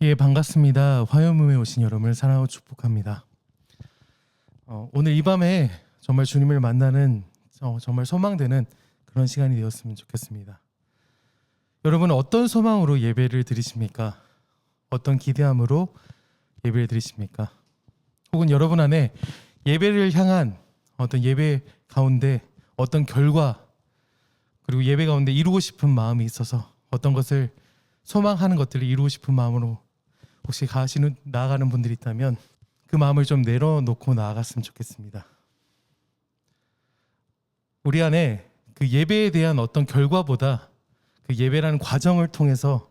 예, 반갑습니다. 화요mom에 오신 여러분을 사랑하고 축복합니다. 오늘 이 밤에 정말 주님을 만나는 정말 소망되는 그런 시간이 되었으면 좋겠습니다. 여러분은 어떤 소망으로 예배를 드리십니까? 어떤 기대함으로 예배를 드리십니까? 혹은 여러분 안에 예배를 향한 어떤 예배 가운데 어떤 결과 그리고 예배 가운데 이루고 싶은 마음이 있어서 어떤 것을 소망하는 것들을 이루고 싶은 마음으로 혹시 나아가는 분들이 있다면 그 마음을 좀 내려놓고 나아갔으면 좋겠습니다. 우리 안에 그 예배에 대한 어떤 결과보다 그 예배라는 과정을 통해서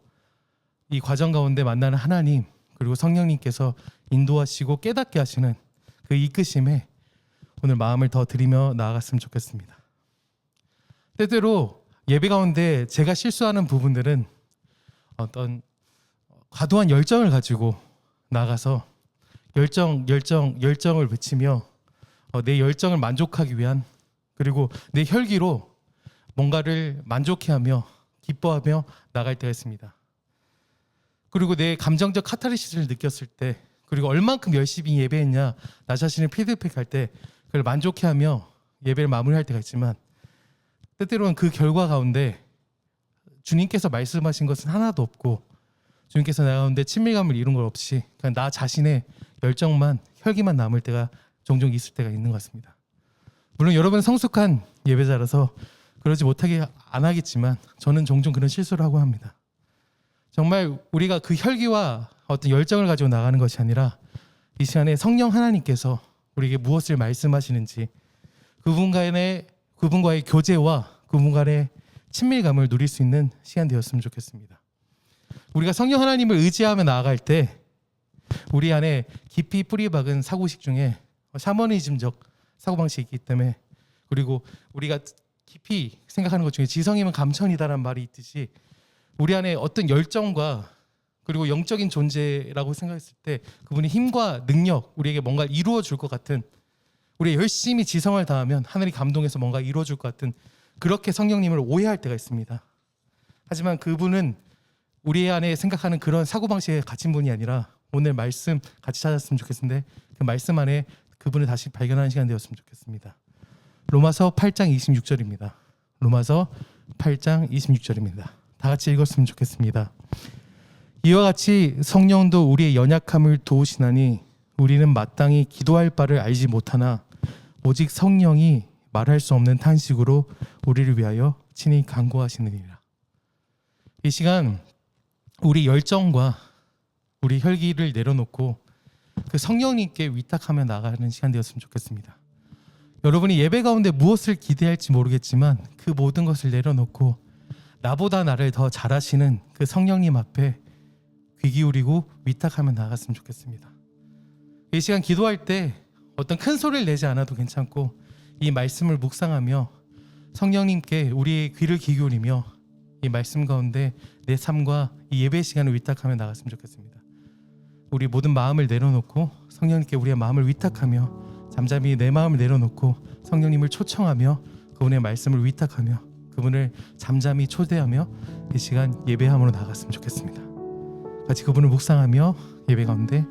이 과정 가운데 만나는 하나님 그리고 성령님께서 인도하시고 깨닫게 하시는 그 이끄심에 오늘 마음을 더 드리며 나아갔으면 좋겠습니다. 때때로 예배 가운데 제가 실수하는 부분들은 어떤 과도한 열정을 가지고 나가서 열정을 외치며 내 열정을 만족하기 위한 그리고 내 혈기로 뭔가를 만족해하며 기뻐하며 나갈 때가 있습니다. 그리고 내 감정적 카타르시스를 느꼈을 때 그리고 얼만큼 열심히 예배했냐 나 자신을 피드백할 때 그걸 만족해하며 예배를 마무리할 때가 있지만 때때로는 그 결과 가운데 주님께서 말씀하신 것은 하나도 없고 주님께서 나 가운데 친밀감을 이룬 것 없이 그냥 나 자신의 열정만 혈기만 남을 때가 종종 있을 때가 있는 것 같습니다. 물론 여러분은 성숙한 예배자라서 그러지 못하게 안 하겠지만 저는 종종 그런 실수를 하고 합니다. 정말 우리가 그 혈기와 어떤 열정을 가지고 나가는 것이 아니라 이 시간에 성령 하나님께서 우리에게 무엇을 말씀하시는지 그분과의 교제와 그분과의 친밀감을 누릴 수 있는 시간 되었으면 좋겠습니다. 우리가 성령 하나님을 의지하며 나아갈 때 우리 안에 깊이 뿌리 박은 사고식 중에 샤머니즘적 사고방식이 있기 때문에 그리고 우리가 깊이 생각하는 것 중에 지성이면 감천이다라는 말이 있듯이 우리 안에 어떤 열정과 그리고 영적인 존재라고 생각했을 때 그분의 힘과 능력 우리에게 뭔가 이루어 줄 것 같은 우리 열심히 지성을 다하면 하늘이 감동해서 뭔가 이루어 줄 것 같은 그렇게 성령님을 오해할 때가 있습니다. 하지만 그분은 우리 안에 생각하는 그런 사고방식에 갇힌 분이 아니라 오늘 말씀 같이 찾았으면 좋겠는데 그 말씀 안에 그분을 다시 발견하는 시간 되었으면 좋겠습니다. 로마서 8장 26절입니다. 로마서 8장 26절입니다. 다 같이 읽었으면 좋겠습니다. 이와 같이 성령도 우리의 연약함을 도우시나니 우리는 마땅히 기도할 바를 알지 못하나 오직 성령이 말할 수 없는 탄식으로 우리를 위하여 친히 간구하시느니라. 이 시간 우리 열정과 우리 혈기를 내려놓고 그 성령님께 위탁하며 나가는 시간 되었으면 좋겠습니다. 여러분이 예배 가운데 무엇을 기대할지 모르겠지만 그 모든 것을 내려놓고 나보다 나를 더 잘하시는 그 성령님 앞에 귀 기울이고 위탁하며 나갔으면 좋겠습니다. 이 시간 기도할 때 어떤 큰 소리를 내지 않아도 괜찮고 이 말씀을 묵상하며 성령님께 우리의 귀를 기울이며 이 말씀 가운데 내 삶과 이 예배 시간을 위탁하며 나갔으면 좋겠습니다. 우리 모든 마음을 내려놓고 성령님께 우리의 마음을 위탁하며 잠잠히 내 마음을 내려놓고 성령님을 초청하며 그분의 말씀을 위탁하며 그분을 잠잠히 초대하며 이 시간 예배함으로 나갔으면 좋겠습니다. 같이 그분을 묵상하며 예배 가운데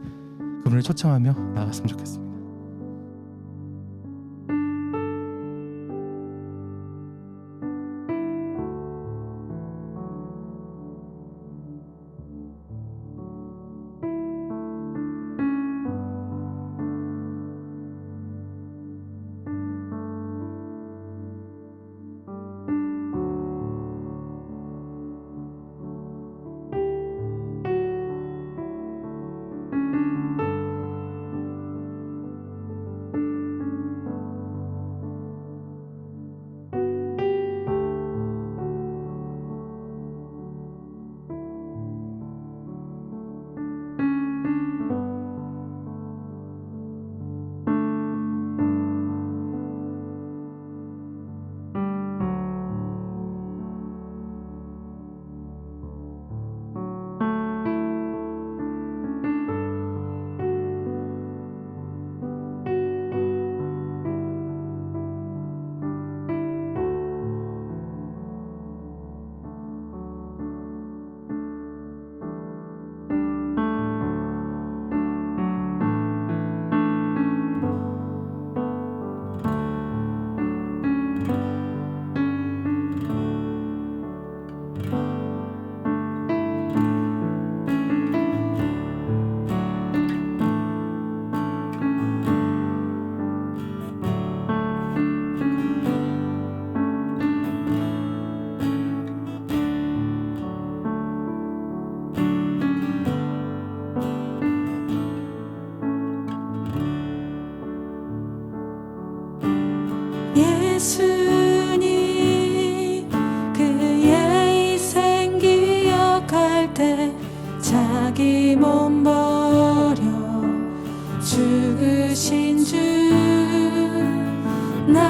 그분을 초청하며 나갔으면 좋겠습니다. 자기 몸 버려 죽으신 주 나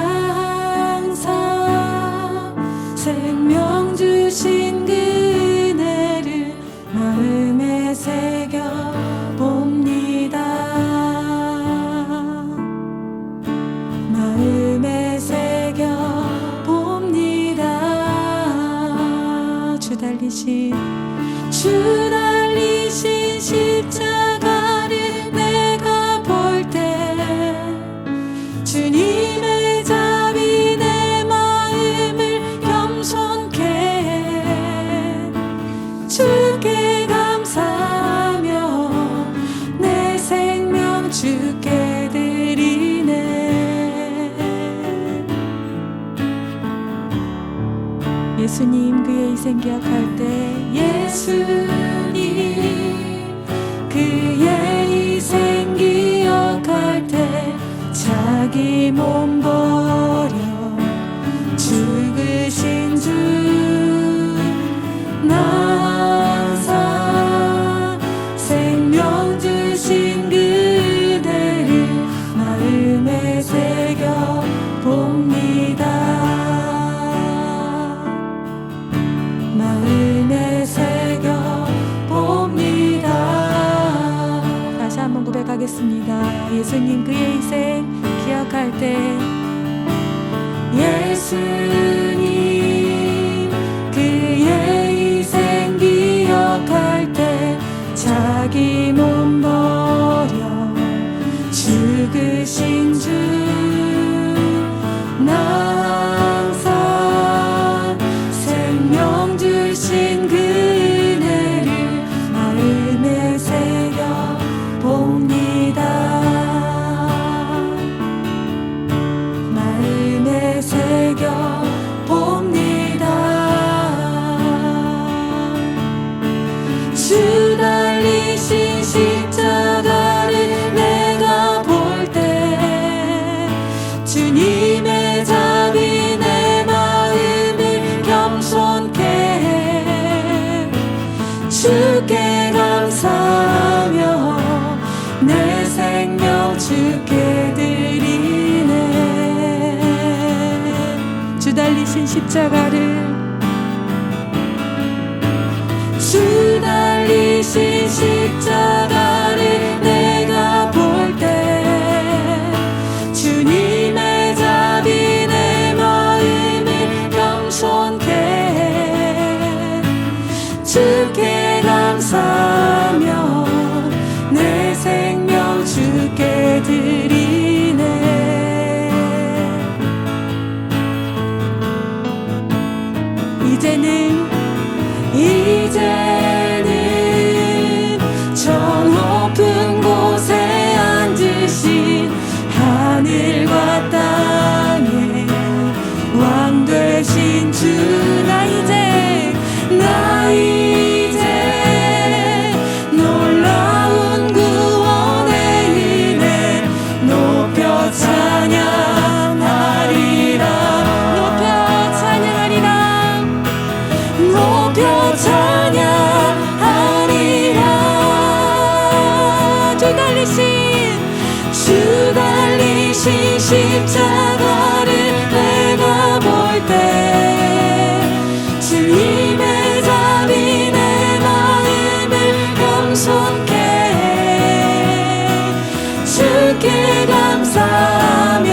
항상 생명 주신 그 은혜를 마음에 새겨 봅니다. 마음에 새겨 봅니다. 주 달리신 십자가를 내가 볼 때 주님의 자비 내 마음을 겸손케 해 주께 감사하며 내 생명 주께 드리네. 예수님 그의 희생 기억할 때 예수님 그의 희생 기억할 때 자기 몸 버려 죽으신 주 나 항상 생명 주신 그대를 마음에 새겨 봅니다. 마음에 새겨 봅니다. 다시 한번 고백하겠습니다. 예수님 그의 희생 기억할 때 예수님 그의 희생 기억할 때 자기 몸 버려 죽으신 주 나 항상 생명 주신 그 은혜를 마음에 새겨 봅니다. 마음에 새겨 봅니다. 주 달리신 십자가를 내가 볼 때 주님의 자비 내 마음을 겸손케 해 주께 감사하며 내 생명 주께 드리네. 주 달리신 십자가를 주 달리신 십자가를 내가 볼 때 주님의 자비 내 마음을 겸손케 해 주께 감사하며 내 생명 주께 드리네. 이제는 저 높은 곳에 앉으신 하늘과 땅의 왕 되신 주 나 이제 놀라운 구원의 은혜 높여 찬양하리라. 높여 찬양하리라. 주 달리신 십자가를 내가 볼 때 주님의 자비 내 마음을 겸손케 해 주께 감사하며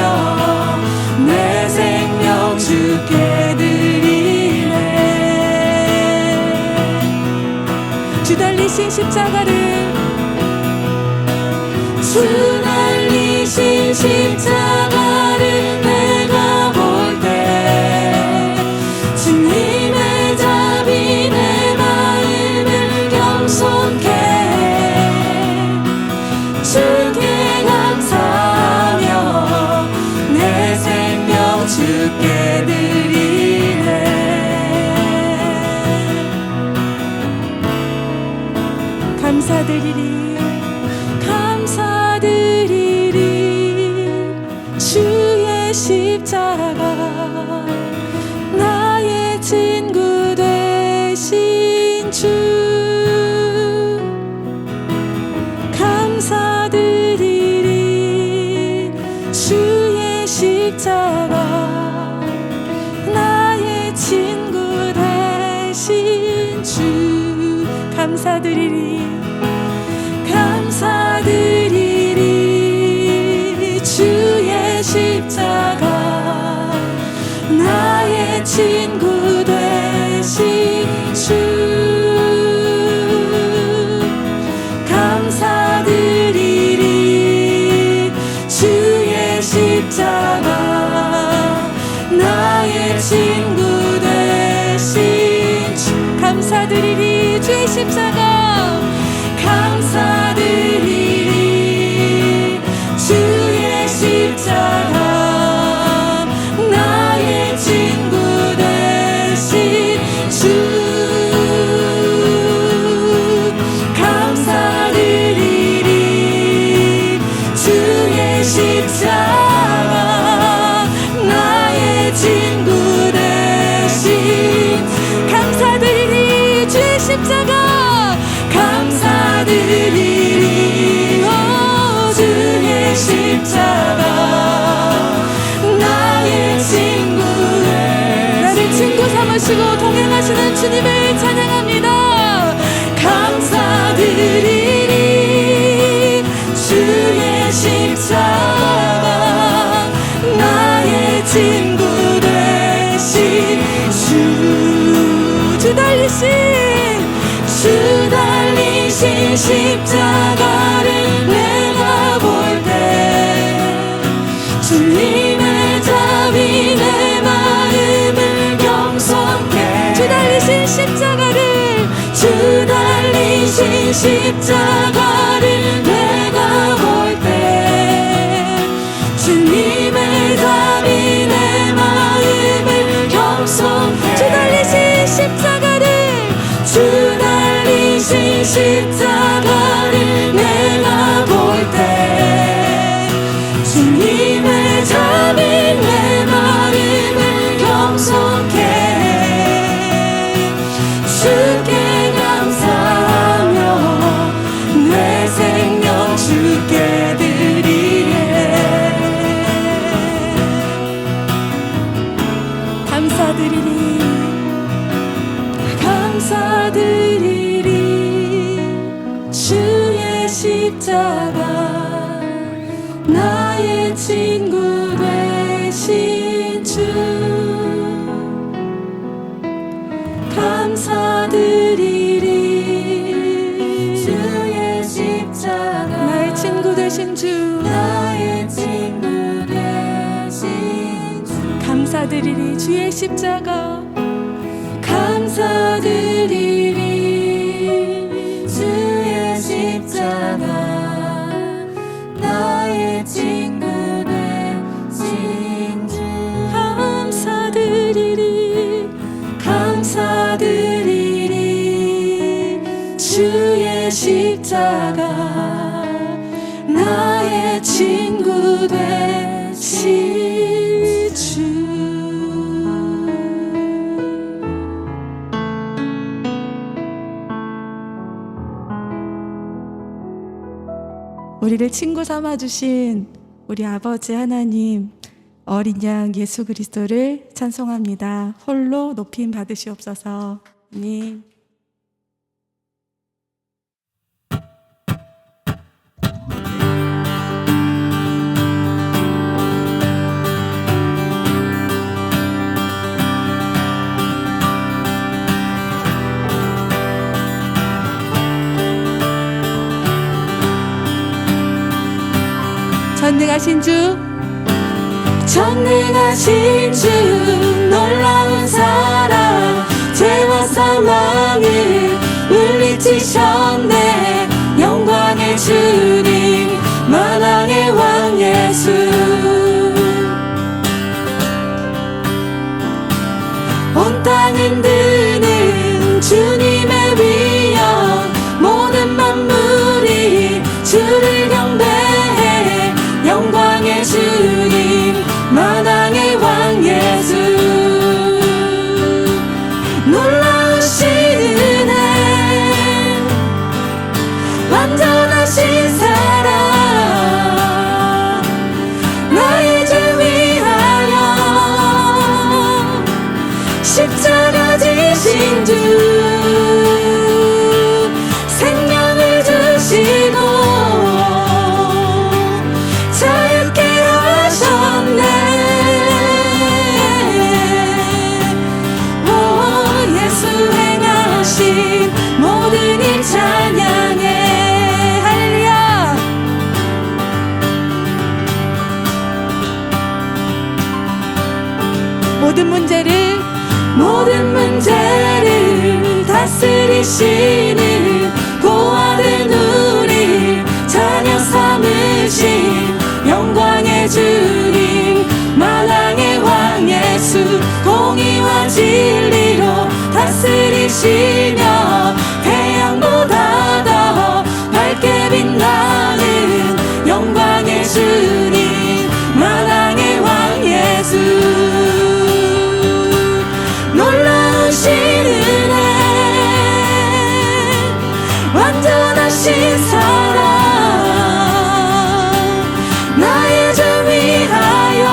내 생명 주께 드리네. 주 달리신 십자가를 주 달리신 십자가를 내가 볼 때 주님의 자비 내 마음을 겸손케 해 주께 감사하며 내 생명 주께 드리네. 감사드리리 주의 십자가 나의 친구 되신 주 감사드리리 감사드리리 주의 십자가 나의 친구 되신 주 감사드리리 주의 십자가 나의 친구 되신 주 감사드리리 주의 십자가 감사드리리 주의 십자가 나의 친구 되신 주 감사드리리 주의 십자가 나의 친구 되신 감사드리리 주의 십자가 감사드리리 오 주의 십자가 나의 친구 나를 친구 삼으시고 동행하시는 주님을 찬양합니다. 감사드리리 주의 십자가 나의 친구 되신 주 달리신 십자가를 내가 볼 때 주님의 답이 내 마음을 경성케 주 달리신 십자가를 내가 볼 때 주님의 답이 내 마음을 경성케 주 달리신 십자가를 내가 볼 때 주님의 답이 내 마음을 경성케 주께 감사하며 내 생명 주께 드리네 감사드리리 주의 십자가 나의 친구 되신 주 감사드리리 주의 십자가 나의 친구 되신 주 나의 친구 되신 주 감사드리리 주의 십자가 감사드리리 주의 십자가 나의 친구 되신 주 감사드리리 주의 십자가 나의 친구 되신 주 우리를 친구 삼아주신 우리 아버지 하나님 어린 양 예수 그리스도를 찬송합니다. 홀로 높임 받으시옵소서. 아멘. 전능하신 주 놀라운 사랑 죄와 사망을 물리치셨네 영광의 주님 만왕의 왕 예수 온 땅 흔드는 주님의 위엄 모든 만물이 주를 경배해 영광의 주님 만왕의 왕 예수 놀라우신 은혜 찬양해. 할렐루야. 모든 문제를 다스리시는 고아된 우리 자녀 삼으신 영광의 주님, 만왕의 왕 예수, 공의와 진리로 다스리시며 태양보다 더 밝게 빛나는 영광의 주님, 만왕의 왕 예수. 놀라우신 은혜, 완전하신 사랑, 나의 죄 위하여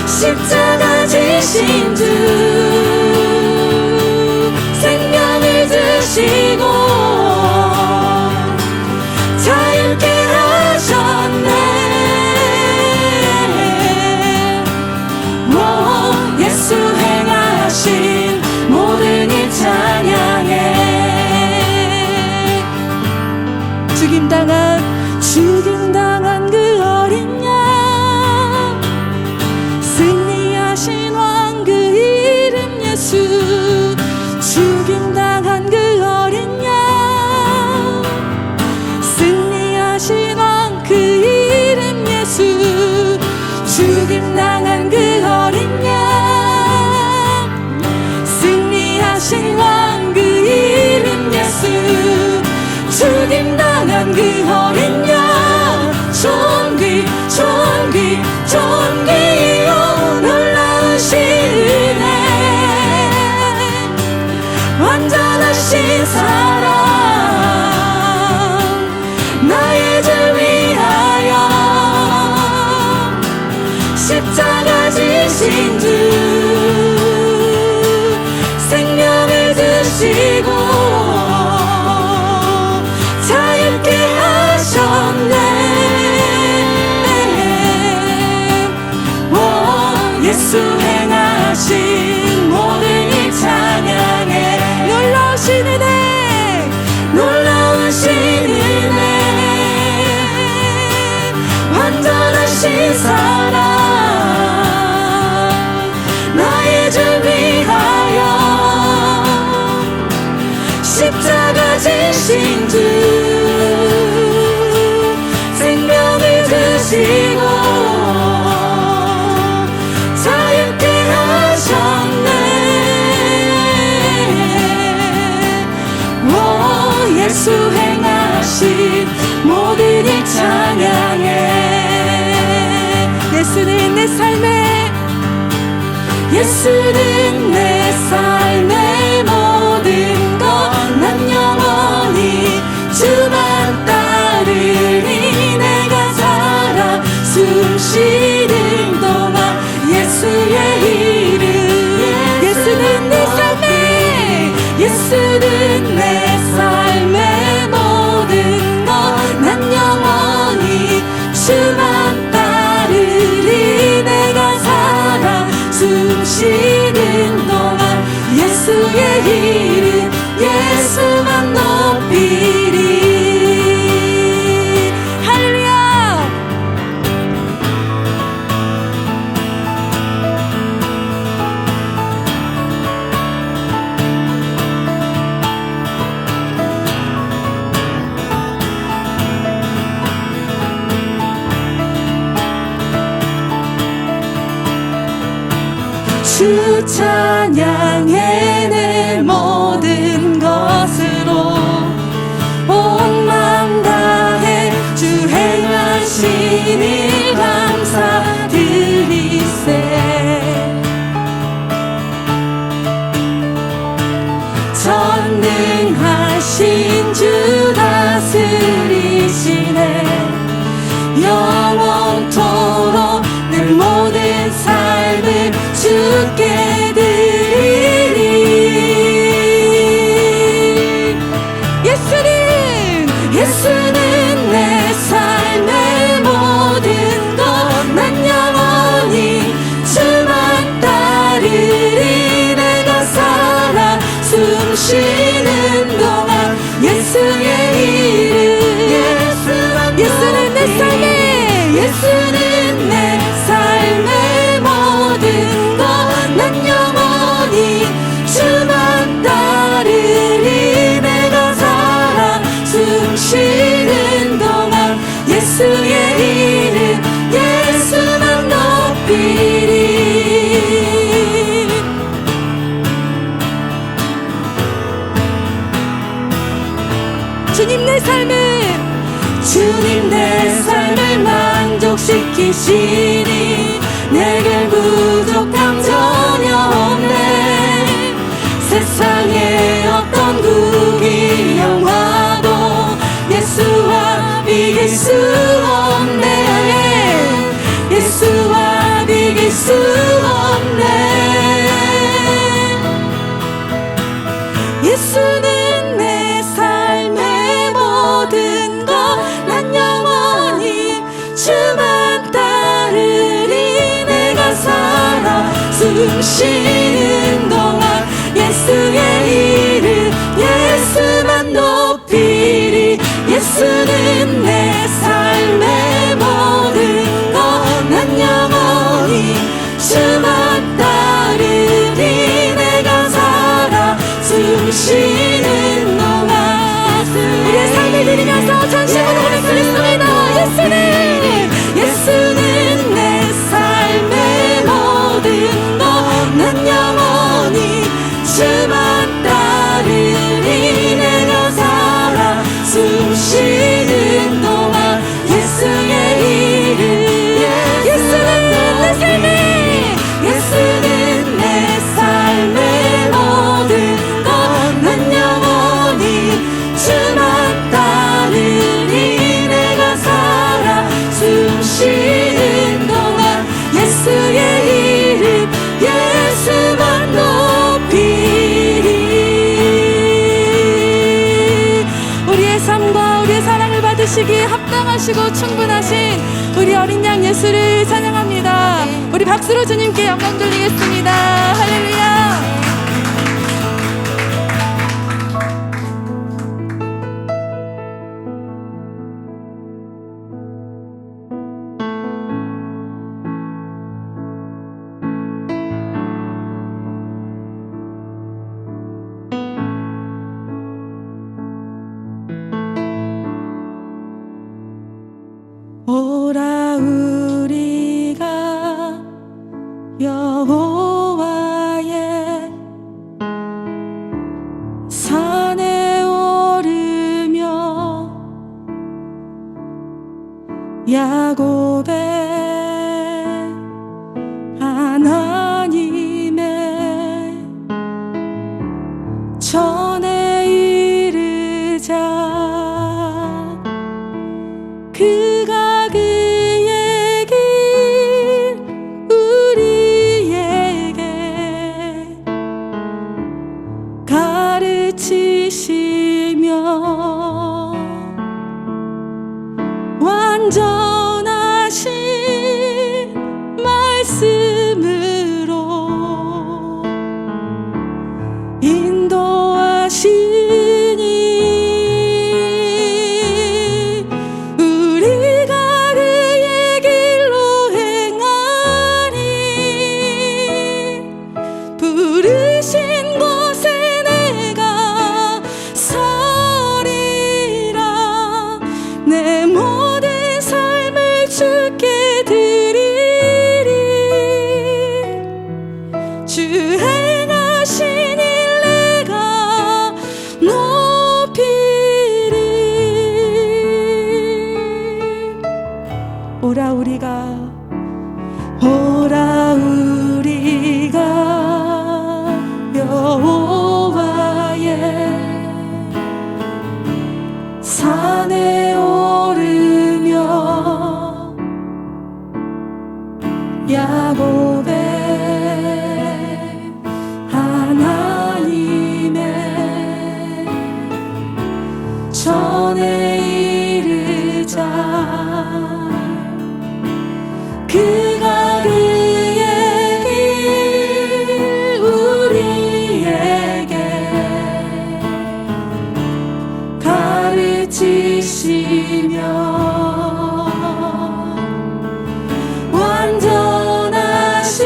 십자가 지신 주, 생명을 주시고 자유케 하셨네. 예수 행하신 모든 일 찬양해. 죽임당한 그 어린 양, 승리하신 왕 그 이름 예수. 죽임당한 그 어린 양, 승리하신 왕 그 이름 예수. 죽임당한 그 어린 양, 승리하신 왕 그 이름 예수. 죽임당한 그 어린 양, 존귀요 놀라우신 은혜, 완전하신 사랑, 나의 죄 위하여 십자가 지신 주, 생명을 주시고 자유케 하셨네. 예수 행하신 모든 일 찬양해. 놀라우신 은혜, 놀라우신 은혜, 완전하신 사랑, 나의 죄 위하여 십자가 지신 주, 생명을 주시고 자유케 하셨네. 예수 행하신 모든 일 찬양해. 예수는 내 삶의, 예수는 내 삶의 모든 것, 난 영원히 주만 따르리. 내가 살아 숨쉬는 동안 예수의 이름. 예수는 내 삶의, 예수는 내 삶의 모든 것, 난 영원히 주만 따르리. 내가 살아 숨쉬는 동안 예수의 이름, 예수만 높이리. 할렐루야. 주 찬양해. 내 모든 것으로 온 마음 다해 주 행하신 일 감사드리세. 전능하신 주 다스리시네. 영원토록 내 모든 삶을 주께 드리리. 예수는 내 삶의 모든 것, 난 영원히 주만 따르리. 내가 살아 숨쉬는 주님 내 삶을 만족시키시니 내게 부족함 전혀 없네. 세상의 어떤 국이 영화도 예수와 비길 수 없네. 예수와 비길 수 없네. 예수는 내 삶의 모든 것. 난 영원히 주만 따르리. 내가 살아 숨 쉬는 동안 예수의 이름 예수만 높이리. 예수는 내 삶의 모든 것. 난 영원히 주만 따르리. 내가 살아 숨 쉬는 동안 우리의 삶을 드리면서 전심으로 고백드렸습니다. 예수는 내 삶의 모든 것. 난 영원히 주만 따르리. 내가 살아 숨 쉬는 동안 예수의 이름 예수는 내 삶의 모든 것. 난 영원히 주만 따르리. 내가 살아 숨 쉬는 동안 예수의 이름 예수만 높이리. 우리의 삶과 우리의 사랑을 받으시기에 합당하시고 충분하신 우리 어린 양 예수를 찬양합니다. 우리 박수로 주님께 영광 돌리겠습니다. 할렐루야. 오라 우리가 여호와의 산에 오르며 야곱의 하나님의 전에 이르자. 그가 그의 길 우리에게 가르치시며 완전하신 말씀으로 인도하시니 우리가 그의 길로 행하니 부르신 곳에 내가 서리라. 내 모든 삶을 주께 드리리. 주 행하신 일 내가 높이리. 오라 우리가 여호와의 산에 오르며 야곱의 하나님의 전에 이르자. 그가 그의 길 우리에게 가르치시며 완전하신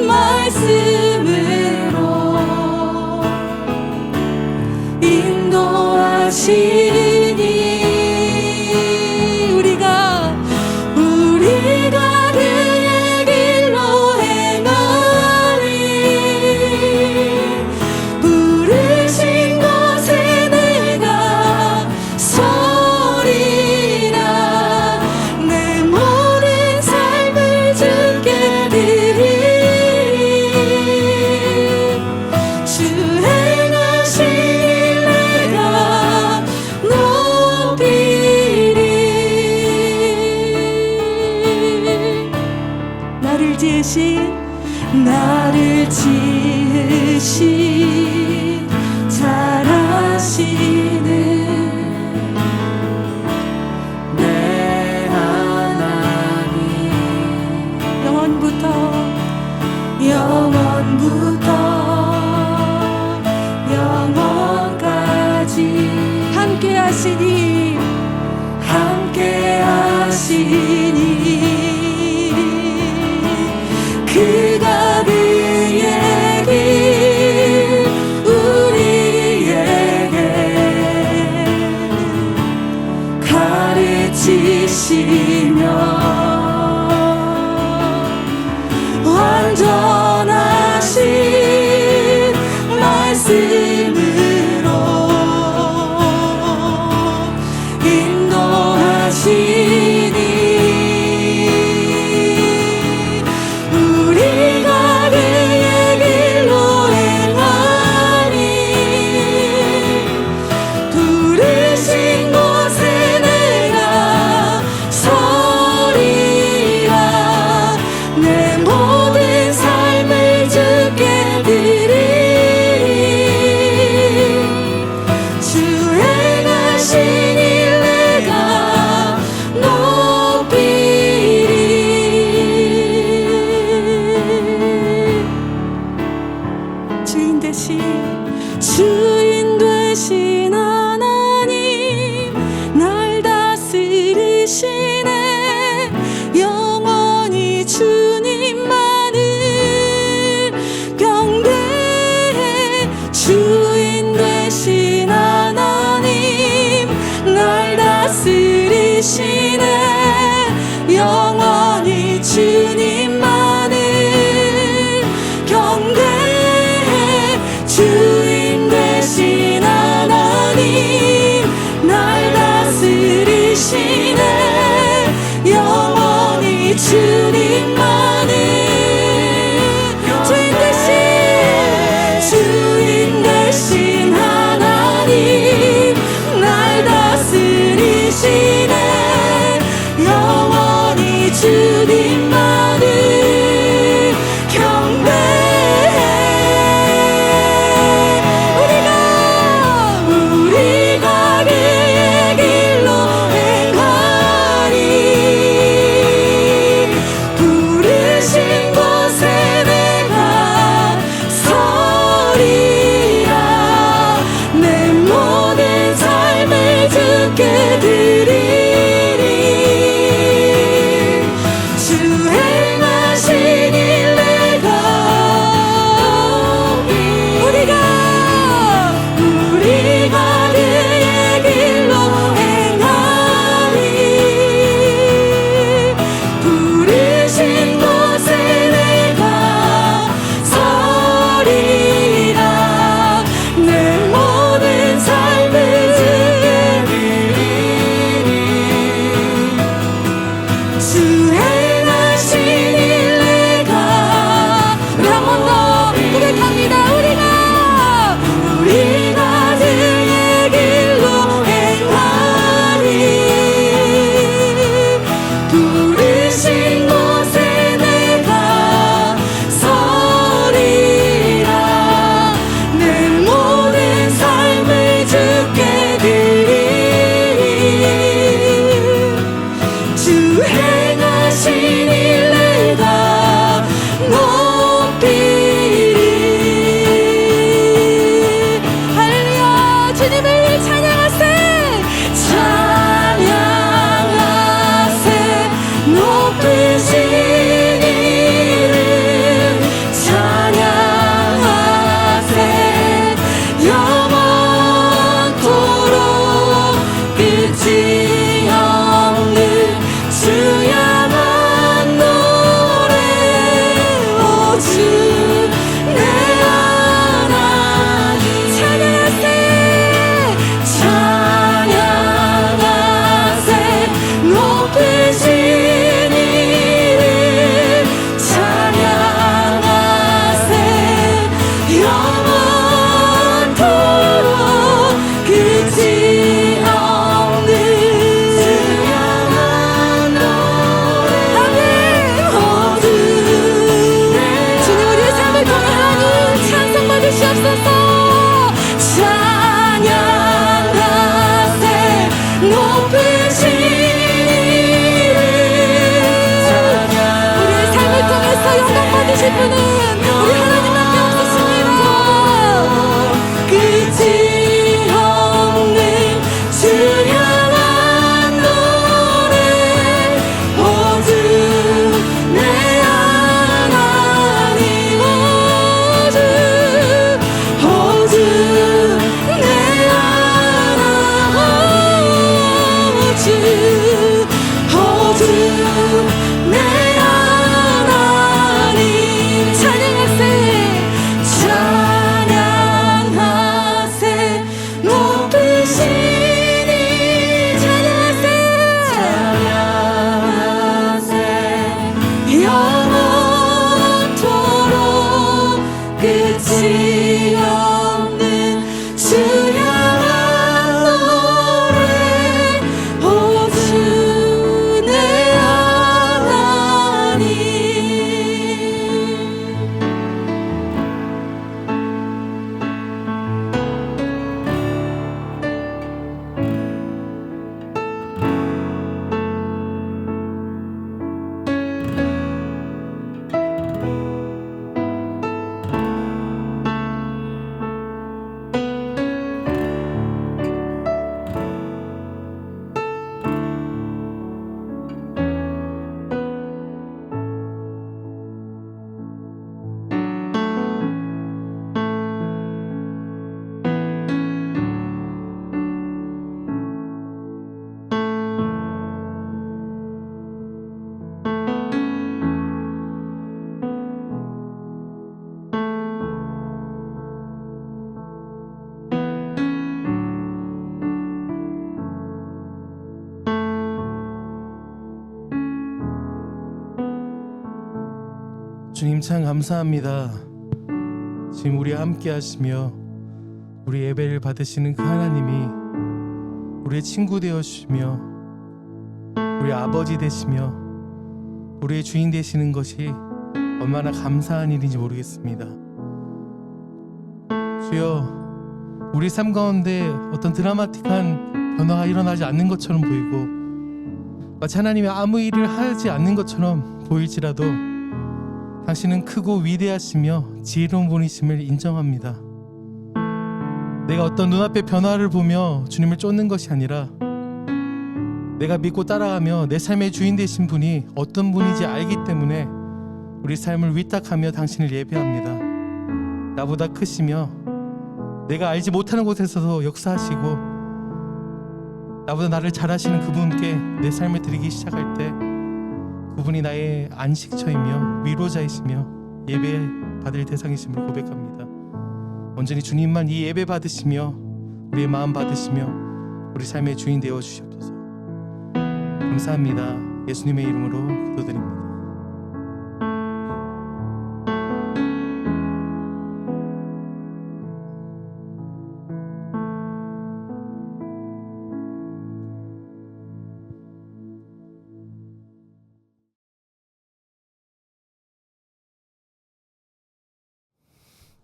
말씀으로 인도하시니 우리가 그의 길로 행하니 부르신 곳에 내가 영원까지 함께 하시니 함께 하시니 그가 그의 길 우리에게 가르치시며 완전하신 말씀으로 인도하시니 우리가 그의 길로 행하니 부르신 곳에 내가 서리라 내 모든 삶을 주께 드리리 주 행하신 일 내가 높이리 주인 되신 하나님 날 다스리시네 영원히 주님만을 경배해 주인 되신 하나님 날 다스리시네 영원히 주님만을 경배해 주인 되신 하나님 날 다스리시네 영원히 주님만을 주인 되신 하나님 날 다스리시네 영원히 주님만을 경배해 우리가 그의 길로 행하니 부르신 곳에 내가 서리라 내 모든 삶을 주께 드리리 주 행하신 일 내가 우리가 그의 길로 행하니 부르신 곳에 내가 서리라 내 모든 삶을 주께 드리리 주 행하신 일 내가 우리 한 번 더 고백합니다 우리가 그의 길로 행하니 부르신 곳에 내가 서리라 내 모든 삶을 주께 드리리 주 행하신 일 내가 높이리 할렐루야 주님을 찬양하세 찬양하세 높으신 이름 찬양하세 영원토록 끝이 없는 주야만 노래 오 주 내 하나님 찬양하세 찬양하세 높으신 이름 찬양하세 영원토록 끝이 없는 주야만 노래 아멘 모두 주님 우리의 삶을 통해 하나님 찬송 받으시옵소서 찬양하세 높으신 이름 우리의 삶을 통해서 영광 받으실 분은 우리 하나님밖에 없으십니다 그 주님 참 감사합니다. 지금 우리 함께 하시며 우리 예배를 받으시는 그 하나님이 우리의 친구 되어주시며 우리 아버지 되시며 우리의 주인 되시는 것이 얼마나 감사한 일인지 모르겠습니다. 주여, 우리 삶 가운데 어떤 드라마틱한 변화가 일어나지 않는 것처럼 보이고 마치 하나님이 아무 일을 하지 않는 것처럼 보일지라도 당신은 크고 위대하시며 지혜로운 분이심을 인정합니다. 내가 어떤 눈앞의 변화를 보며 주님을 쫓는 것이 아니라 내가 믿고 따라가며 내 삶의 주인 되신 분이 어떤 분인지 알기 때문에 우리 삶을 위탁하며 당신을 예배합니다. 나보다 크시며 내가 알지 못하는 곳에서도 역사하시고 나보다 나를 잘 아시는 그분께 내 삶을 드리기 시작할 때 그분이 나의 안식처이며 위로자이시며 예배 받을 대상이심을 고백합니다. 온전히 주님만 이 예배 받으시며 우리의 마음 받으시며 우리 삶의 주인 되어 주시옵소서. 감사합니다. 예수님의 이름으로 기도드립니다.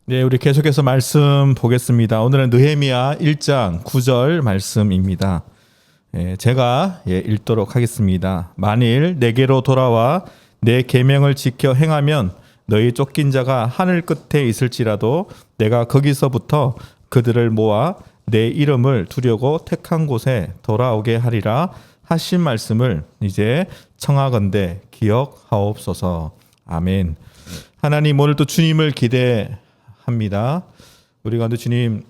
네, 우리 계속해서 말씀 보겠습니다. 오늘은 느헤미야 1장 9절 말씀입니다. 제가 읽도록 하겠습니다. 만일 내게로 돌아와 내 계명을 지켜 행하면 너희 쫓긴 자가 하늘 끝에 있을지라도 내가 거기서부터 그들을 모아 내 이름을 두려고 택한 곳에 돌아오게 하리라 하신 말씀을 이제 청하건대 기억하옵소서. 아멘. 하나님, 오늘도 주님을 기대합니다. 우리 가운데 주님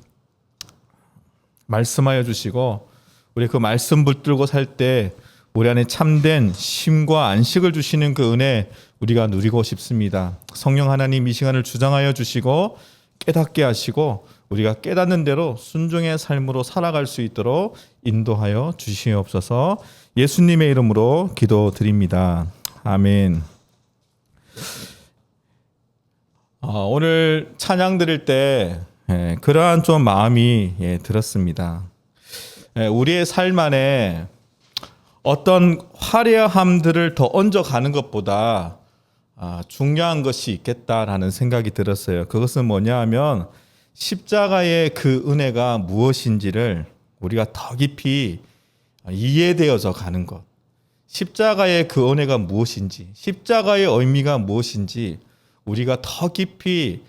말씀하여 주시고 우리 그 말씀 붙들고 살 때 우리 안에 참된 쉼과 안식을 주시는 그 은혜 우리가 누리고 싶습니다. 성령 하나님 이 시간을 주장하여 주시고 깨닫게 하시고 우리가 깨닫는 대로 순종의 삶으로 살아갈 수 있도록 인도하여 주시옵소서. 예수님의 이름으로 기도드립니다. 아멘. 오늘 찬양 드릴 때 그러한 좀 마음이 들었습니다. 우리의 삶 안에 어떤 화려함들을 더 얹어가는 것보다 중요한 것이 있겠다라는 생각이 들었어요. 그것은 뭐냐 하면 십자가의 그 은혜가 무엇인지를 우리가 더 깊이 이해되어져 가는 것. 십자가의 그 은혜가 무엇인지, 십자가의 의미가 무엇인지 우리가 더 깊이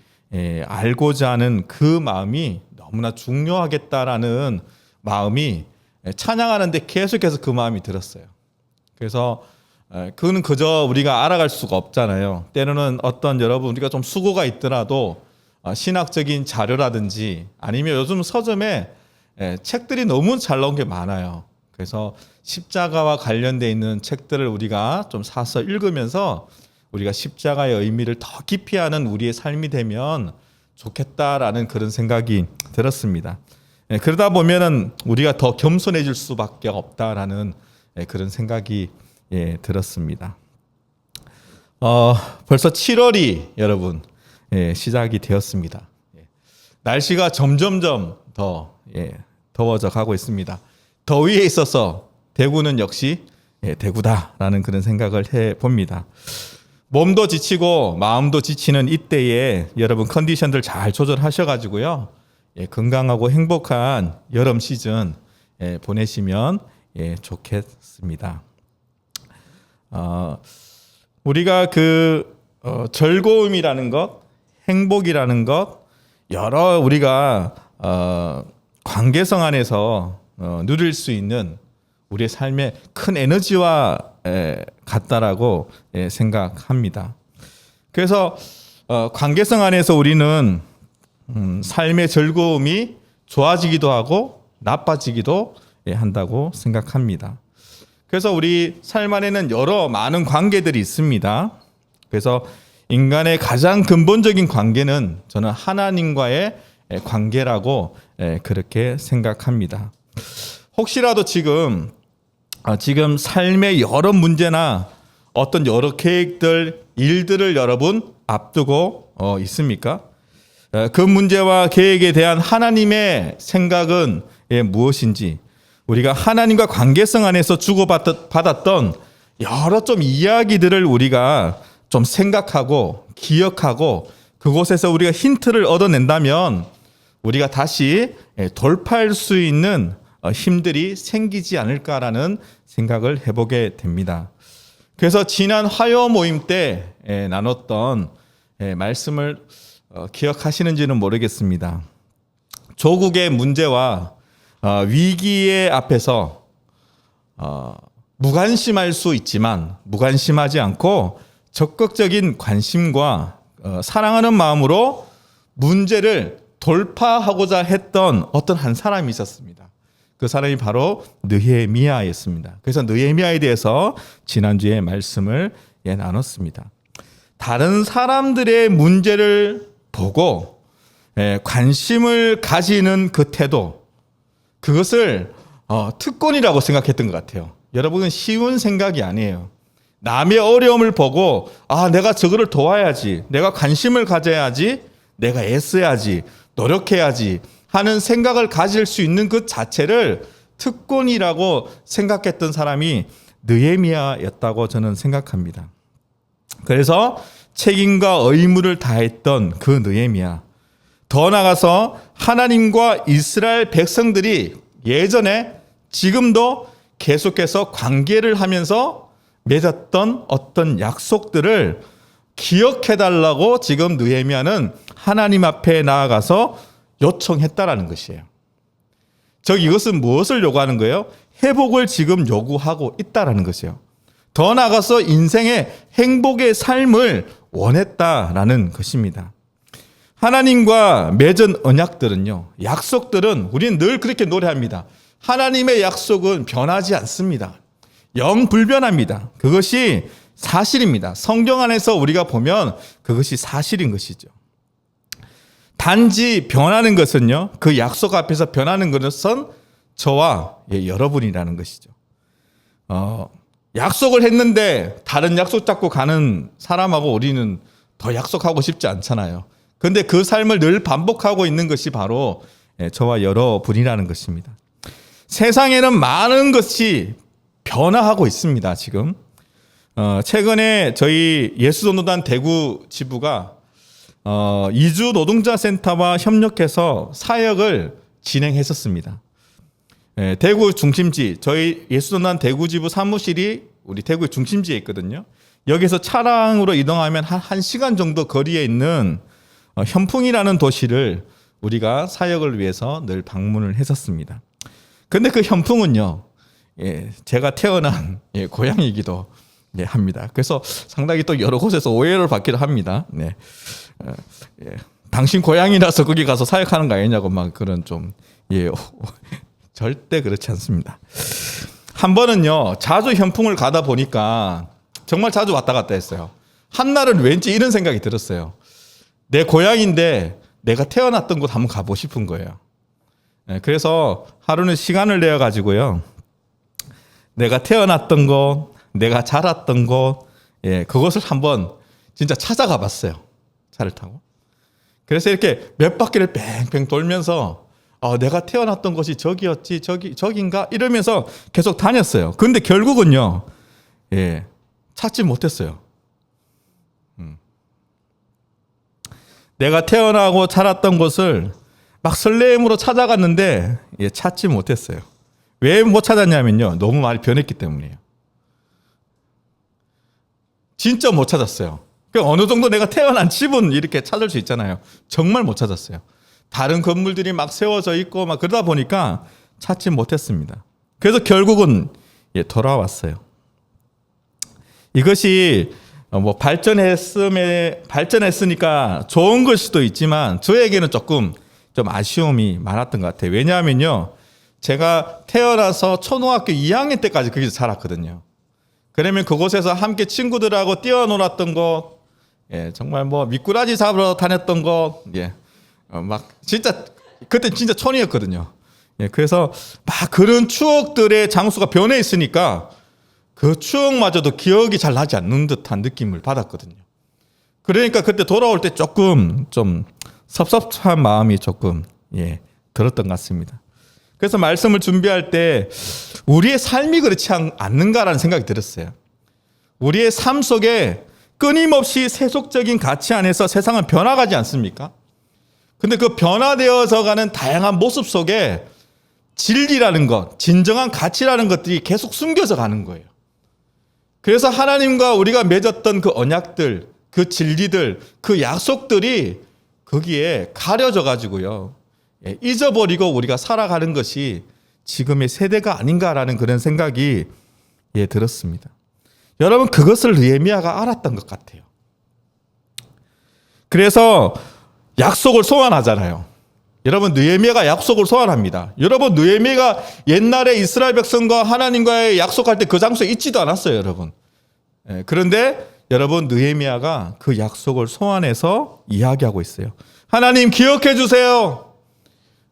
알고자 하는 그 마음이 너무나 중요하겠다라는 마음이 찬양하는데 계속해서 그 마음이 들었어요. 그래서 그거는 그저 우리가 알아갈 수가 없잖아요. 때로는 어떤 여러분 우리가 좀 수고가 있더라도 신학적인 자료라든지 아니면 요즘 서점에 책들이 너무 잘 나온 게 많아요. 그래서 십자가와 관련되어 있는 책들을 우리가 좀 사서 읽으면서 우리가 십자가의 의미를 더 깊이 아는 우리의 삶이 되면 좋겠다라는 그런 생각이 들었습니다. 그러다 보면은 우리가 더 겸손해질 수밖에 없다라는 그런 생각이 들었습니다. 벌써 7월이 여러분 시작이 되었습니다. 날씨가 점점점 더 더워져 가고 있습니다. 더위에 있어서 대구는 역시 대구다라는 그런 생각을 해봅니다. 몸도 지치고 마음도 지치는 이때에 여러분 컨디션들 잘 조절하셔가지고요. 건강하고 행복한 여름 시즌 보내시면 좋겠습니다. 우리가 그 즐거움이라는 것, 행복이라는 것, 여러 우리가 관계성 안에서 누릴 수 있는 우리의 삶의 큰 에너지와 같다라고 생각합니다. 그래서 관계성 안에서 우리는 삶의 즐거움이 좋아지기도 하고 나빠지기도 한다고 생각합니다. 그래서 우리 삶 안에는 여러 많은 관계들이 있습니다. 그래서 인간의 가장 근본적인 관계는 저는 하나님과의 관계라고 그렇게 생각합니다. 혹시라도 지금 삶의 여러 문제나 어떤 여러 계획들, 일들을 여러분 앞두고 있습니까? 그 문제와 계획에 대한 하나님의 생각은 무엇인지, 우리가 하나님과 관계성 안에서 주고받았던 여러 좀 이야기들을 우리가 좀 생각하고 기억하고 그곳에서 우리가 힌트를 얻어낸다면 우리가 다시 돌파할 수 있는 힘들이 생기지 않을까라는 생각을 해보게 됩니다. 그래서 지난 화요 모임 때 나눴던 말씀을 기억하시는지는 모르겠습니다. 조국의 문제와 위기의 앞에서 무관심할 수 있지만 무관심하지 않고 적극적인 관심과 사랑하는 마음으로 문제를 돌파하고자 했던 어떤 한 사람이 있었습니다. 그 사람이 바로 느헤미야였습니다. 그래서 느헤미야에 대해서 지난주에 말씀을 나눴습니다. 다른 사람들의 문제를 보고 관심을 가지는 그 태도, 그것을 특권이라고 생각했던 것 같아요. 여러분은 쉬운 생각이 아니에요. 남의 어려움을 보고 내가 저거를 도와야지, 내가 관심을 가져야지, 내가 애써야지, 노력해야지 하는 생각을 가질 수 있는 그 자체를 특권이라고 생각했던 사람이 느헤미야였다고 저는 생각합니다. 그래서 책임과 의무를 다했던 그 느헤미야, 더 나아가서 하나님과 이스라엘 백성들이 예전에 지금도 계속해서 관계를 하면서 맺었던 어떤 약속들을 기억해달라고 지금 느헤미야는 하나님 앞에 나아가서 요청했다라는 것이에요. 즉 이것은 무엇을 요구하는 거예요? 회복을 지금 요구하고 있다라는 것이에요. 더 나아가서 인생의 행복의 삶을 원했다라는 것입니다. 하나님과 맺은 언약들은요, 약속들은 우리는 늘 그렇게 노래합니다. 하나님의 약속은 변하지 않습니다. 영불변합니다. 그것이 사실입니다. 성경 안에서 우리가 보면 그것이 사실인 것이죠. 단지 변하는 것은요, 그 약속 앞에서 변하는 것은 저와 여러분이라는 것이죠. 약속을 했는데 다른 약속 잡고 가는 사람하고 우리는 더 약속하고 싶지 않잖아요. 그런데 그 삶을 늘 반복하고 있는 것이 바로 저와 여러분이라는 것입니다. 세상에는 많은 것이 변화하고 있습니다. 지금 최근에 저희 예수전도단 대구 지부가 이주 노동자 센터와 협력해서 사역을 진행했었습니다. 대구 중심지, 저희 예수전도단 대구 지부 사무실이 우리 대구의 중심지에 있거든요. 여기서 차량으로 이동하면 한 1시간 정도 거리에 있는 현풍이라는 도시를 우리가 사역을 위해서 늘 방문을 했었습니다. 근데 그 현풍은요, 제가 태어난 고향이기도 합니다. 그래서 상당히 또 여러 곳에서 오해를 받기도 합니다. 당신 고향이라서 거기 가서 사역하는 거 아니냐고 막 그런 좀 절대 그렇지 않습니다. 한 번은요, 자주 현풍을 가다 보니까 정말 자주 왔다 갔다 했어요. 한날은 왠지 이런 생각이 들었어요. 내 고향인데 내가 태어났던 곳 한번 가보고 싶은 거예요. 그래서 하루는 시간을 내어 가지고요, 내가 태어났던 곳, 내가 자랐던 곳, 그것을 한번 진짜 찾아가 봤어요. 차를 타고. 그래서 이렇게 몇 바퀴를 뺑뺑 돌면서 내가 태어났던 곳이 저기였지, 저긴가 이러면서 계속 다녔어요. 근데 결국은요, 찾지 못했어요. 내가 태어나고 자랐던 곳을 막 설레임으로 찾아갔는데 찾지 못했어요. 왜 못 찾았냐면요, 너무 많이 변했기 때문이에요. 진짜 못 찾았어요. 그러니까 어느 정도 내가 태어난 집은 이렇게 찾을 수 있잖아요. 정말 못 찾았어요. 다른 건물들이 막 세워져 있고 막 그러다 보니까 찾지 못했습니다. 그래서 결국은 돌아왔어요. 이것이 뭐 발전했으니까 좋은 걸 수도 있지만 저에게는 조금 좀 아쉬움이 많았던 것 같아요. 왜냐하면요, 제가 태어나서 초등학교 2학년 때까지 거기서 살았거든요. 그러면 그곳에서 함께 친구들하고 뛰어놀았던 곳, 정말 뭐 미꾸라지 잡으러 다녔던 곳, 막 진짜 그때 진짜 촌이었거든요. 그래서 막 그런 추억들의 장소가 변해 있으니까 그 추억마저도 기억이 잘 나지 않는 듯한 느낌을 받았거든요. 그러니까 그때 돌아올 때 조금 좀 섭섭한 마음이 조금 들었던 것 같습니다. 그래서 말씀을 준비할 때 우리의 삶이 그렇지 않는가라는 생각이 들었어요. 우리의 삶 속에 끊임없이 세속적인 가치 안에서 세상은 변화가지 않습니까? 근데 그 변화되어서 가는 다양한 모습 속에 진리라는 것, 진정한 가치라는 것들이 계속 숨겨져 가는 거예요. 그래서 하나님과 우리가 맺었던 그 언약들, 그 진리들, 그 약속들이 거기에 가려져 가지고요. 잊어버리고 우리가 살아가는 것이 지금의 세대가 아닌가라는 그런 생각이 들었습니다. 여러분, 그것을 느헤미야가 알았던 것 같아요. 그래서 약속을 소환하잖아요. 여러분, 느헤미야가 약속을 소환합니다. 여러분, 느헤미야가 옛날에 이스라엘 백성과 하나님과의 약속할 때 그 장소에 있지도 않았어요, 여러분. 그런데 여러분, 느헤미야가 그 약속을 소환해서 이야기하고 있어요. 하나님 기억해 주세요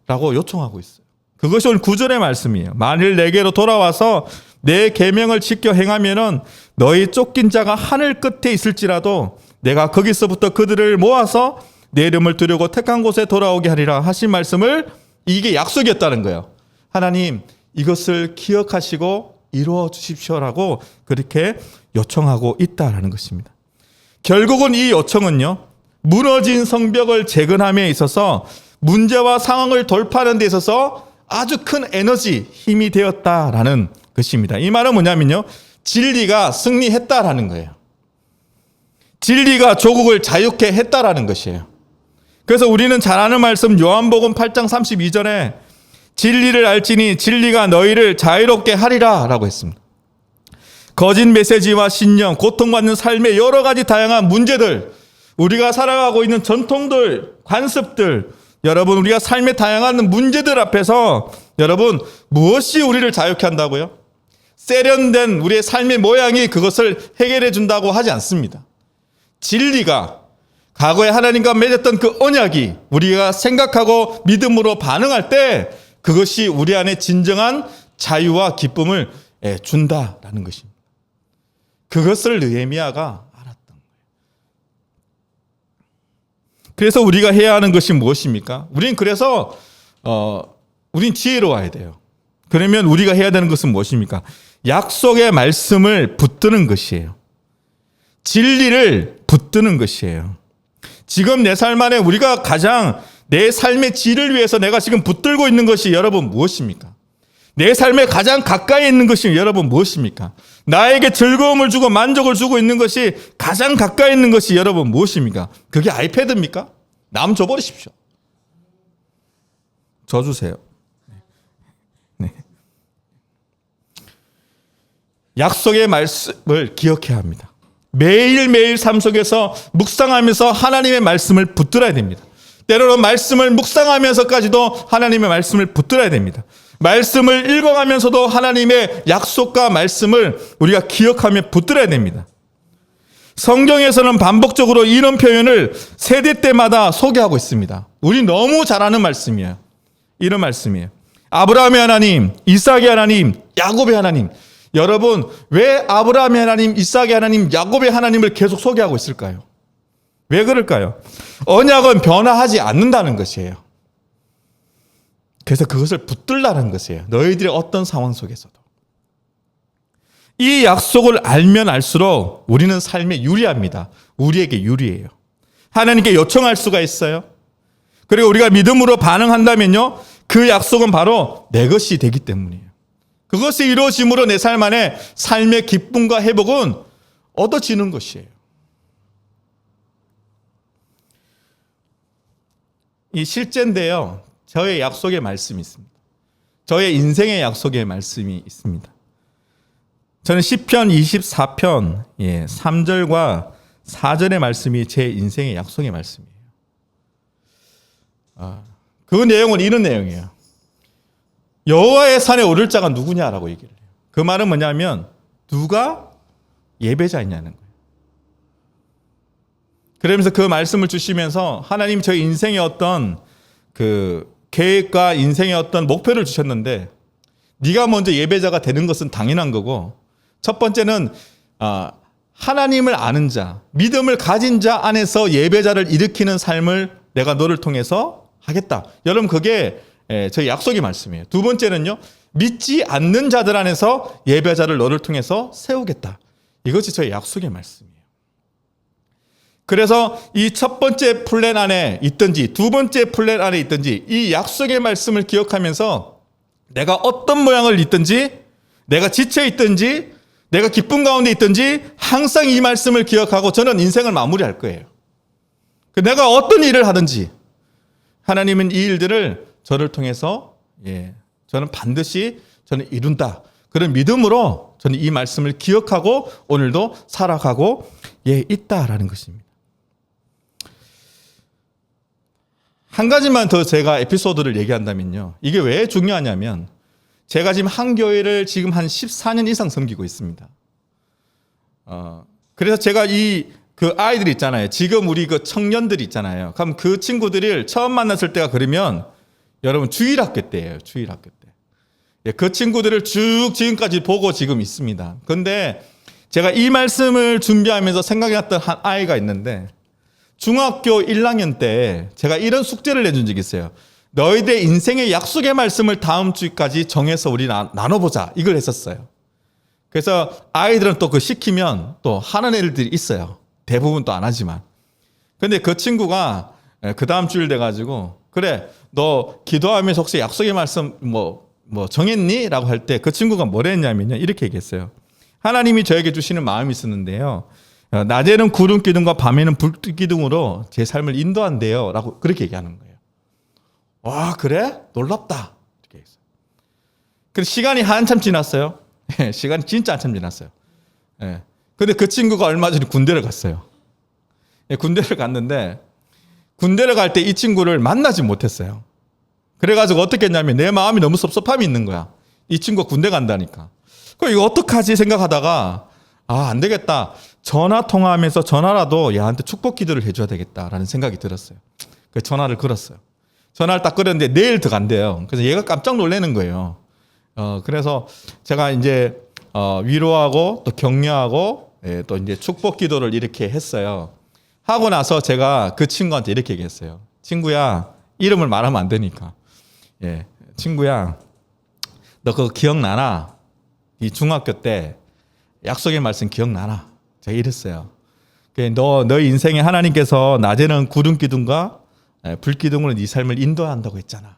라고 요청하고 있어요. 그것이 오늘 9절의 말씀이에요. 만일 내게로 돌아와서 내 계명을 지켜 행하면은 너희 쫓긴 자가 하늘 끝에 있을지라도 내가 거기서부터 그들을 모아서 내 이름을 두려고 택한 곳에 돌아오게 하리라 하신 말씀을, 이게 약속이었다는 거예요. 하나님 이것을 기억하시고 이루어 주십시오라고 그렇게 요청하고 있다라는 것입니다. 결국은 이 요청은요, 무너진 성벽을 재건함에 있어서 문제와 상황을 돌파하는 데 있어서 아주 큰 에너지, 힘이 되었다라는 것입니다. 이 말은 뭐냐면요, 진리가 승리했다라는 거예요. 진리가 조국을 자유케 했다라는 것이에요. 그래서 우리는 잘 아는 말씀 요한복음 8장 32절에 진리를 알지니 진리가 너희를 자유롭게 하리라 라고 했습니다. 거짓 메시지와 신념, 고통받는 삶의 여러 가지 다양한 문제들, 우리가 살아가고 있는 전통들, 관습들, 여러분, 우리가 삶의 다양한 문제들 앞에서 여러분, 무엇이 우리를 자유케 한다고요? 세련된 우리의 삶의 모양이 그것을 해결해 준다고 하지 않습니다. 진리가, 과거에 하나님과 맺었던 그 언약이 우리가 생각하고 믿음으로 반응할 때 그것이 우리 안에 진정한 자유와 기쁨을 준다라는 것입니다. 그것을 느헤미야가 알았던 거예요. 그래서 우리가 해야 하는 것이 무엇입니까? 우린 그래서 우린 지혜로워야 돼요. 그러면 우리가 해야 되는 것은 무엇입니까? 약속의 말씀을 붙드는 것이에요. 진리를 붙드는 것이에요. 지금 내 삶 안에 우리가 가장 내 삶의 질을 위해서 내가 지금 붙들고 있는 것이 여러분 무엇입니까? 내 삶에 가장 가까이 있는 것이 여러분 무엇입니까? 나에게 즐거움을 주고 만족을 주고 있는 것이 가장 가까이 있는 것이 여러분 무엇입니까? 그게 아이패드입니까? 남 줘버리십시오. 줘주세요. 네. 약속의 말씀을 기억해야 합니다. 매일매일 삶 속에서 묵상하면서 하나님의 말씀을 붙들어야 됩니다. 때로는 말씀을 묵상하면서까지도 하나님의 말씀을 붙들어야 됩니다. 말씀을 읽어가면서도 하나님의 약속과 말씀을 우리가 기억하며 붙들어야 됩니다. 성경에서는 반복적으로 이런 표현을 세대 때마다 소개하고 있습니다. 우리 너무 잘 아는 말씀이에요. 이런 말씀이에요. 아브라함의 하나님, 이삭의 하나님, 야곱의 하나님. 여러분, 왜 아브라함의 하나님, 이삭의 하나님, 야곱의 하나님을 계속 소개하고 있을까요? 왜 그럴까요? 언약은 변화하지 않는다는 것이에요. 그래서 그것을 붙들라는 것이에요. 너희들의 어떤 상황 속에서도. 이 약속을 알면 알수록 우리는 삶에 유리합니다. 우리에게 유리해요. 하나님께 요청할 수가 있어요. 그리고 우리가 믿음으로 반응한다면요, 그 약속은 바로 내 것이 되기 때문이에요. 그것이 이루어짐으로 내 삶 안에 삶의 기쁨과 회복은 얻어지는 것이에요. 이 실제인데요, 저의 약속의 말씀이 있습니다. 저의 인생의 약속의 말씀이 있습니다. 저는 시편 24편 3절과 4절의 말씀이 제 인생의 약속의 말씀이에요. 그 내용은 이런 내용이에요. 여호와의 산에 오를 자가 누구냐라고 얘기를 해요. 그 말은 뭐냐면 누가 예배자이냐는 거예요. 그러면서 그 말씀을 주시면서 하나님 저희 인생의 어떤 그 계획과 인생의 어떤 목표를 주셨는데 네가 먼저 예배자가 되는 것은 당연한 거고 첫 번째는 하나님을 아는 자, 믿음을 가진 자 안에서 예배자를 일으키는 삶을 내가 너를 통해서 하겠다. 여러분 그게 저희 약속의 말씀이에요. 두 번째는요. 믿지 않는 자들 안에서 예배자를 너를 통해서 세우겠다. 이것이 저희 약속의 말씀이에요. 그래서 이 첫 번째 플랜 안에 있든지 두 번째 플랜 안에 있든지 이 약속의 말씀을 기억하면서 내가 어떤 모양을 입든지 내가 지쳐 있든지 내가 기쁨 가운데 있든지 항상 이 말씀을 기억하고 저는 인생을 마무리할 거예요. 내가 어떤 일을 하든지 하나님은 이 일들을 저를 통해서 저는 반드시 저는 이룬다. 그런 믿음으로 저는 이 말씀을 기억하고 오늘도 살아가고 있다라는 것입니다. 한 가지만 더 제가 에피소드를 얘기한다면요. 이게 왜 중요하냐면 제가 지금 한 교회를 지금 한 14년 이상 섬기고 있습니다. 그래서 제가 그 아이들 있잖아요. 지금 우리 그 청년들 있잖아요. 그럼 그 친구들을 처음 만났을 때가 그러면 여러분 주일학교 때예요. 주일학교 때. 그 친구들을 쭉 지금까지 보고 지금 있습니다. 그런데 제가 이 말씀을 준비하면서 생각이 났던 한 아이가 있는데 중학교 1학년 때 제가 이런 숙제를 내준 적이 있어요. 너희들 인생의 약속의 말씀을 다음 주까지 정해서 우리 나눠보자. 이걸 했었어요. 그래서 아이들은 또 그 시키면 또 하는 애들이 있어요. 대부분 또 안 하지만. 근데 그 친구가 그 다음 주일 돼가지고 그래 너 기도하면서 혹시 약속의 말씀 뭐 정했니? 라고 할 때 그 친구가 뭐라 했냐면요. 이렇게 얘기했어요. 하나님이 저에게 주시는 마음이 있었는데요. 낮에는 구름 기둥과 밤에는 불 기둥으로 제 삶을 인도한대요. 라고 그렇게 얘기하는 거예요. 와, 그래? 놀랍다. 이렇게 했어요. 그래서 시간이 한참 지났어요. 시간이 진짜 한참 지났어요. 근데 그 친구가 얼마 전에 군대를 갔어요. 군대를 갔는데 군대를 갈 때 이 친구를 만나지 못했어요. 그래가지고 어떻게 했냐면 내 마음이 너무 섭섭함이 있는 거야. 이 친구가 군대 간다니까. 그럼 이거 어떡하지 생각하다가 안 되겠다. 전화 통화하면서 전화라도 얘한테 축복 기도를 해줘야 되겠다라는 생각이 들었어요. 그래서 전화를 걸었어요. 전화를 딱 걸었는데 내일 더 간대요. 그래서 얘가 깜짝 놀라는 거예요. 그래서 제가 이제 위로하고 또 격려하고 또 이제 축복 기도를 이렇게 했어요. 하고 나서 제가 그 친구한테 이렇게 얘기했어요. 친구야, 이름을 말하면 안 되니까. 친구야, 너 그거 기억나나? 이 중학교 때 약속의 말씀 기억나나? 제가 이랬어요. 너 인생에 하나님께서 낮에는 구름 기둥과 불 기둥으로 네 삶을 인도한다고 했잖아.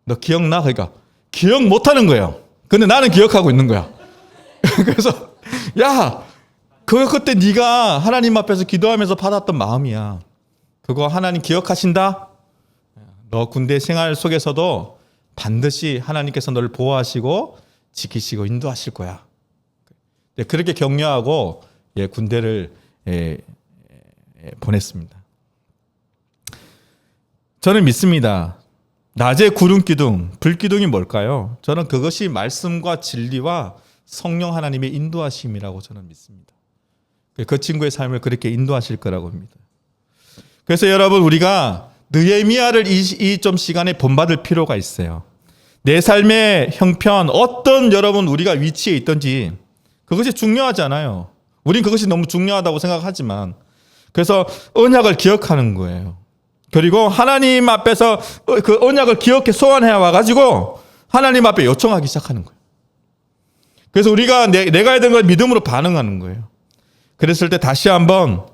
너 기억나? 그러니까 기억 못하는 거예요. 근데 나는 기억하고 있는 거야. 그래서 야, 그때 네가 하나님 앞에서 기도하면서 받았던 마음이야. 그거 하나님 기억하신다? 너 군대 생활 속에서도 반드시 하나님께서 너를 보호하시고 지키시고 인도하실 거야. 그렇게 격려하고 군대를 보냈습니다. 저는 믿습니다. 낮에 구름 기둥, 불 기둥이 뭘까요? 저는 그것이 말씀과 진리와 성령 하나님의 인도하심이라고 저는 믿습니다. 그 친구의 삶을 그렇게 인도하실 거라고 합니다. 그래서 여러분 우리가 느헤미야를 이 좀 시간에 본받을 필요가 있어요. 내 삶의 형편 어떤 여러분 우리가 위치에 있든지 그것이 중요하지 않아요. 우린 그것이 너무 중요하다고 생각하지만 그래서 언약을 기억하는 거예요. 그리고 하나님 앞에서 그 언약을 기억해 소환해 와가지고 하나님 앞에 요청하기 시작하는 거예요. 그래서 우리가 내가 해야 되는 걸 믿음으로 반응하는 거예요. 그랬을 때 다시 한번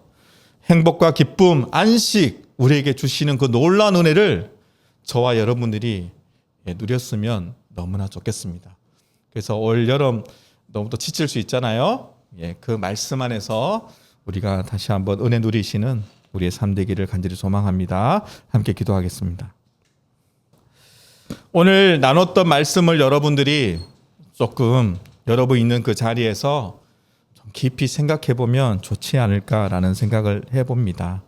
행복과 기쁨, 안식 우리에게 주시는 그 놀라운 은혜를 저와 여러분들이 누렸으면 너무나 좋겠습니다. 그래서 올 여름 너무 또 지칠 수 있잖아요. 그 말씀 안에서 우리가 다시 한번 은혜 누리시는 우리의 삶 되기를 간절히 소망합니다. 함께 기도하겠습니다. 오늘 나눴던 말씀을 여러분들이 조금 여러분 있는 그 자리에서 좀 깊이 생각해 보면 좋지 않을까라는 생각을 해봅니다.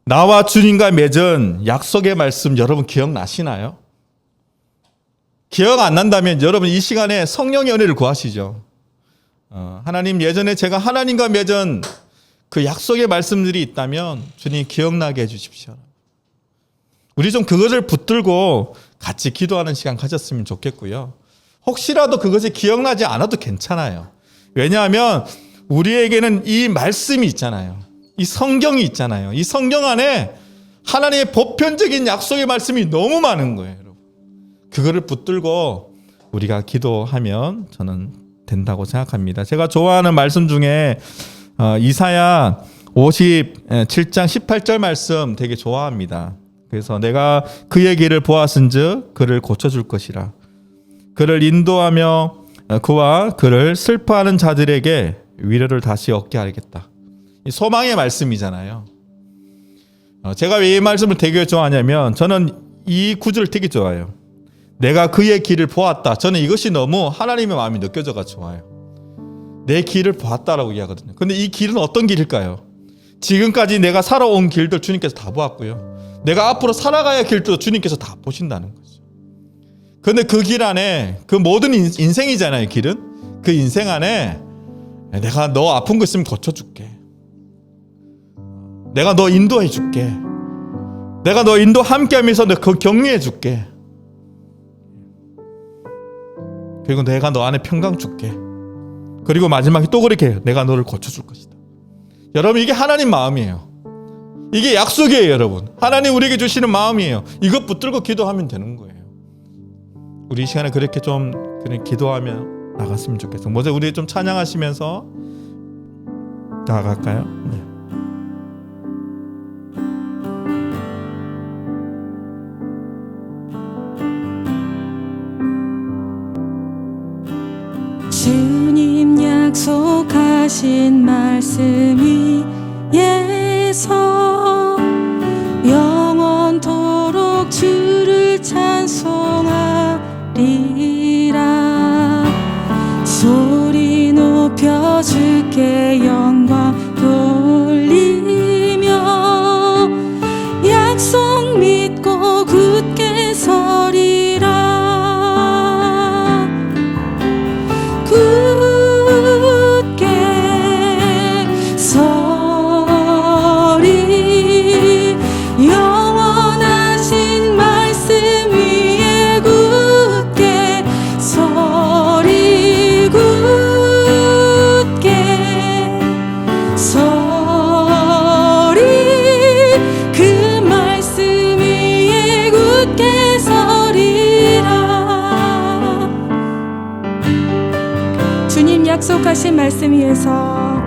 나와 주님과 맺은 약속의 말씀 여러분 기억나시나요? 기억 안 난다면 여러분 이 시간에 성령의 은혜를 구하시죠. 하나님 예전에 제가 하나님과 맺은 그 약속의 말씀들이 있다면 주님 기억나게 해주십시오. 우리 좀 그것을 붙들고 같이 기도하는 시간 가졌으면 좋겠고요. 혹시라도 그것이 기억나지 않아도 괜찮아요. 왜냐하면 우리에게는 이 말씀이 있잖아요. 이 성경이 있잖아요. 이 성경 안에 하나님의 보편적인 약속의 말씀이 너무 많은 거예요, 여러분. 그거를 붙들고 우리가 기도하면 저는 된다고 생각합니다. 제가 좋아하는 말씀 중에 이사야 57장 18절 말씀 되게 좋아합니다. 그래서 내가 그의 길을 보았은즉 그를 고쳐줄 것이라. 그를 인도하며 그와 그를 슬퍼하는 자들에게 위로를 다시 얻게 하겠다. 소망의 말씀이잖아요. 제가 왜 이 말씀을 되게 좋아하냐면 저는 이 구절을 되게 좋아해요. 내가 그의 길을 보았다. 저는 이것이 너무 하나님의 마음이 느껴져가 좋아요. 내 길을 보았다라고 이야기하거든요. 근데 이 길은 어떤 길일까요? 지금까지 내가 살아온 길들 주님께서 다 보았고요. 내가 앞으로 살아가야 할 길도 주님께서 다 보신다는 거죠. 근데 그 길 안에 그 모든 인생이잖아요. 길은. 그 인생 안에 내가 너 아픈 거 있으면 고쳐줄게. 내가 너 인도해 줄게. 내가 너 인도 함께 하면서 너 격려해 줄게. 그리고 내가 너 안에 평강 줄게. 그리고 마지막에 또 그렇게 해요. 내가 너를 고쳐줄 것이다. 여러분, 이게 하나님 마음이에요. 이게 약속이에요, 여러분. 하나님 우리에게 주시는 마음이에요. 이것 붙들고 기도하면 되는 거예요. 우리 이 시간에 그렇게 좀 기도하며 나갔으면 좋겠어요. 먼저 우리 좀 찬양하시면서 나아갈까요? 네. 주님 약속하신 말씀 위에서 영원토록 주를 찬송하리라. 소리 높여 주께 영광 돌리며 약속 믿고 굳게 서리라. 굳게 서리. 영원하신 말씀 위에 굳게 서리. 굳게 서리. 그 말씀 위에 굳게 서리라. 주님 약속하신 말씀 위에서,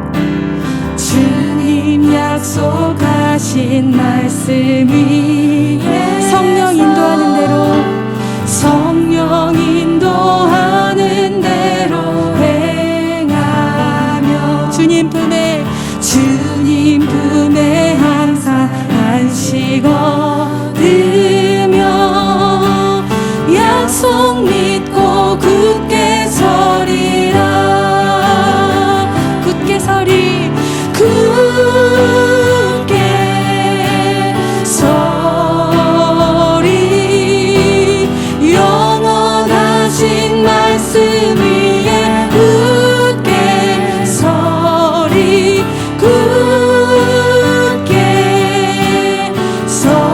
주님 약속하신 말씀 위에 성령 인도하는 대로, 성령 인도하는 대로 행하며 주님 품에 항상 안식 얻으며 약속 믿고 굳게 서리라. 굳게 서리. 굳게 서리. 영원하신 말씀 위에 굳게 서리. 굳게 서리.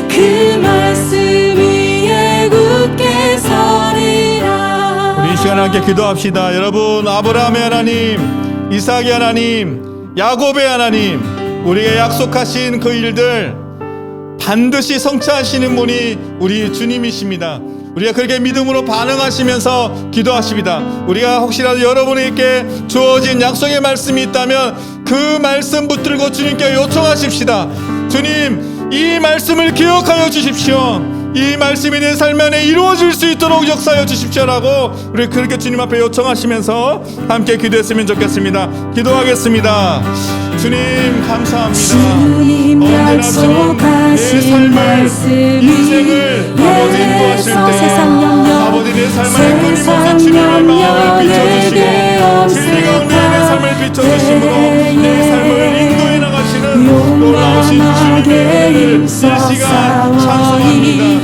그 말씀 위에 굳게 서리라. 우리 이 시간 함께 기도합시다. 여러분, 아브라함의 하나님, 이삭의 하나님, 야곱의 하나님, 우리에게 약속하신 그 일들 반드시 성취하시는 분이 우리 주님이십니다. 우리가 그렇게 믿음으로 반응하시면서 기도하십니다. 우리가 혹시라도 여러분에게 주어진 약속의 말씀이 있다면 그 말씀 붙들고 주님께 요청하십시다. 주님, 이 말씀을 기억하여 주십시오. 이 말씀이 내 삶 안에 이루어질 수 있도록 역사하여 주십시오라고 우리 그렇게 주님 앞에 요청하시면서 함께 기도했으면 좋겠습니다. 기도하겠습니다. 주님 감사합니다. 주님 약속하신 말씀 인생을 아버지 인도하실 때 세상 영역, 아버지 내 삶 안에 끊임없이 주님의 마음을 비춰주시고 진리가 없는 내 삶을 비춰주심으로 내 삶을 인도해 나가시는 놀라우신 주님의 이 시간 찬송합니다.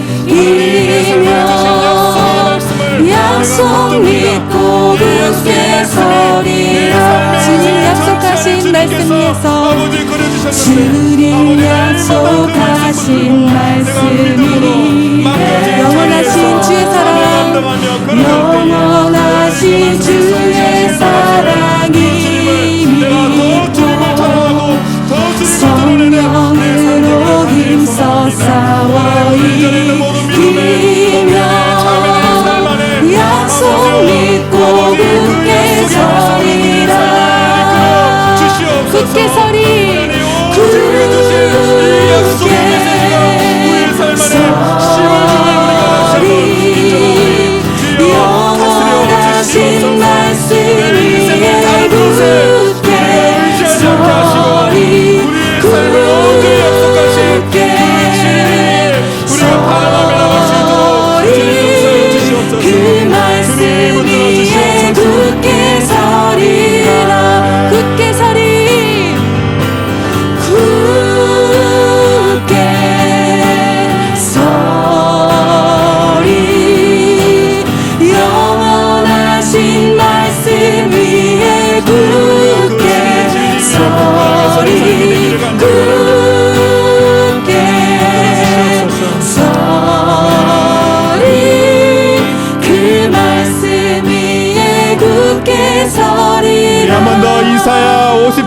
약속 믿고 굳게 서리라. 주님 약속하신 말씀 위에서, 주님 약속하신 말씀이 영원하신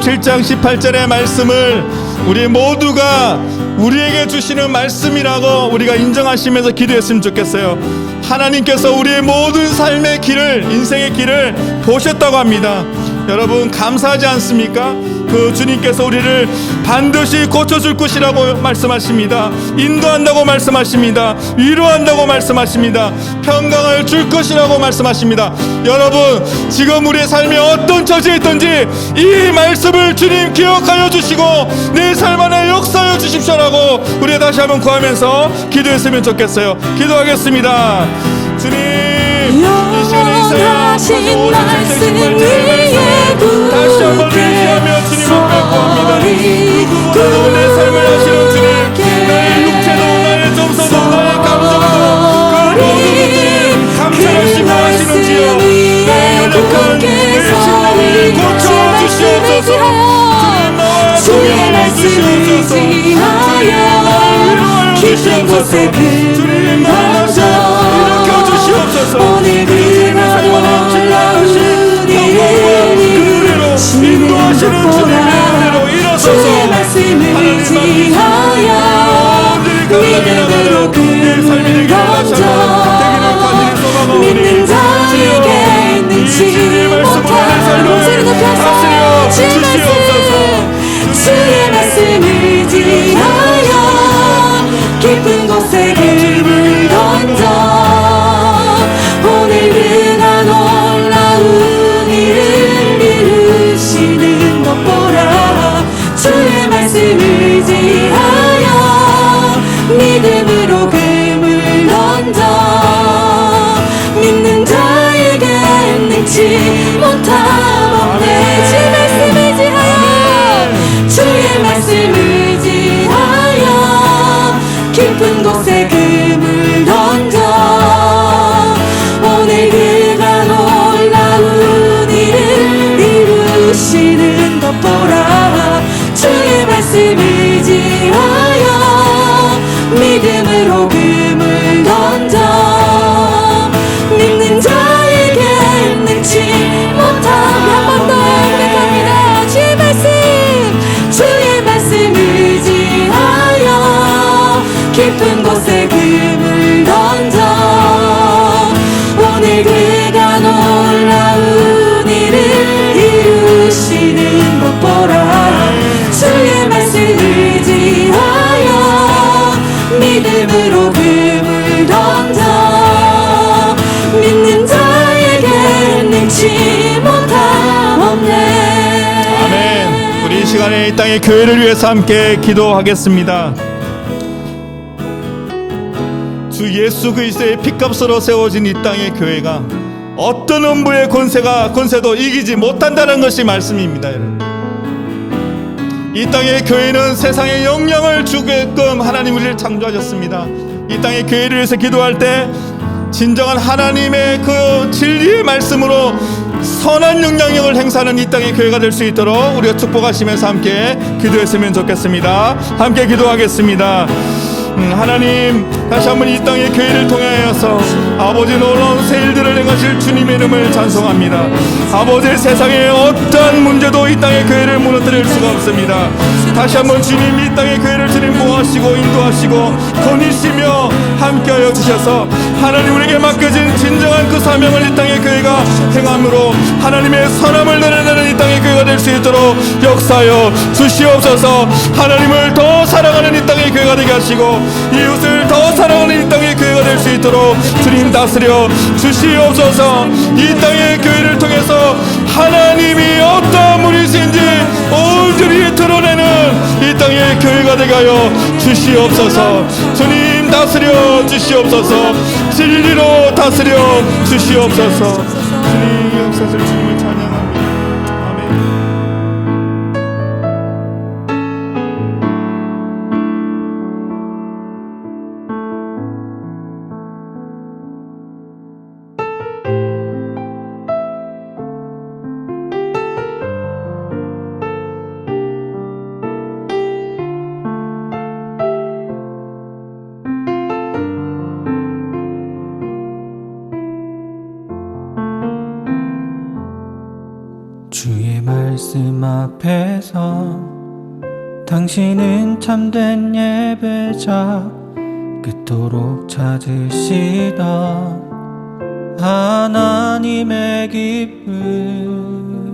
7장 18절의 말씀을 우리 모두가 우리에게 주시는 말씀이라고 우리가 인정하시면서 기도했으면 좋겠어요. 하나님께서 우리의 모든 삶의 길을, 인생의 길을 보셨다고 합니다. 여러분 감사하지 않습니까? 그 주님께서 우리를 반드시 고쳐줄 것이라고 말씀하십니다. 인도한다고 말씀하십니다. 위로한다고 말씀하십니다. 평강을 줄 것이라고 말씀하십니다. 여러분 지금 우리의 삶이 어떤 처지에 있든지 이 말씀을 주님 기억하여 주시고 내 삶 안에 역사하여 주십시오라고 우리 다시 한번 구하면서 기도했으면 좋겠어요. 기도하겠습니다. 주님 이 시간에 영원하신 말씀 위에 다시 한번 의지하며 주님을 구합니다. 누구보다도 내 삶을 아시는 주님, 나의 육체도 나의 정서도 나의 감정도 그 모든 것들을 감찰하시고 아시는지요. 나의 연약한 내 심령을 고쳐주시옵소서. 주님 나와 동행하여 주시옵소서. 주님 나와 위로하여 주시옵소서. 주님 나와 일으켜 주시옵소서. 오늘 그가 놀라운 일을 인도하시는 주님의 은혜로 일어서서 주의 말씀을 의지하여 믿음으로 그를 던져 믿는 자에게 있는지 못한 목소리 높여서 주의 말씀을 의지하여 깊은 곳에 그를 던져 오늘 그가 놀라운 일을 이루시는 것 보라. 주의 말씀을 의지하여 믿음으로 금을 던져 믿는 자에게 능치 못함 없네. 주의 말씀 의지하여 주의 말씀 의지하여 깊은 곳에 금을 던져 오늘 그가 놀라운 일을 이루시는 것 보라. 주의 말씀 의지하여 믿음으로 금을 던져 믿는 자에게 능치 못함. 한 번 더 고백합니다. 주의 말씀 의지하여 깊은 곳에 금을 던져 오늘 그가 놀라운 일을 이루시는 것 보라. 주의 말씀 의지하여 믿음으로 금을 던져 믿는 자에게 능치 못함 없네. 아멘. 우리 이 시간에 이 땅의 교회를 위해서 함께 기도하겠습니다. 주 예수 그리스도의 피값으로 세워진 이 땅의 교회가 어떤 음부의 권세도 이기지 못한다는 것이 말씀입니다. 여러분. 이 땅의 교회는 세상에 영향을 주게끔 하나님 우리를 창조하셨습니다. 이 땅의 교회를 위해서 기도할 때 진정한 하나님의 그 진리의 말씀으로 선한 영향력을 행사하는 이 땅의 교회가 될 수 있도록 우리가 축복하시면서 함께 기도했으면 좋겠습니다. 함께 기도하겠습니다. 하나님 다시 한번 이 땅의 교회를 통하여서 아버지 놀라운 새 일들을 행하실 주님의 이름을 찬송합니다. 아버지 세상의 어떠한 문제도 이 땅의 교회를 무너뜨릴 수가 없습니다. 다시 한번 주님 이 땅의 교회를 주님 보호하시고 인도하시고 거니시며 함께하여 주셔서 하나님 우리에게 맡겨진 진정한 그 사명을 이 땅의 교회가 행함으로 하나님의 선함을 드러내는 이 땅의 교회가 될 수 있도록 역사하여 주시옵소서. 하나님을 더 사랑하는 이 땅의 교회가 되게 하시고 이웃을 더 사랑하는 이 땅의 교회가 될 수 있도록 주님 다스려 주시옵소서. 이 땅의 교회를 통해서 하나님이 어떠한 분이신지 온전히 드러내는 이 땅의 교회가 되게 하여 주시옵소서. 주님 다스려 주시옵소서. 진리로 다스려 주시옵소서. 주님 역사를 주님을 찬양합니다. 아멘. 말씀 앞에서 당신은 참된 예배자 그토록 찾으시던 하나님의 기쁨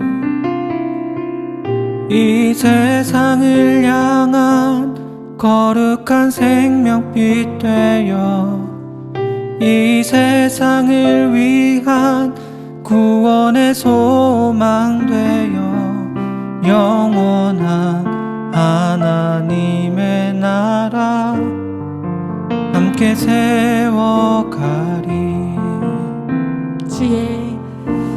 이 세상을 향한 거룩한 생명빛 되어 이 세상을 위한 구원의 소망 되어 영원한 하나님의 나라 함께 세워가리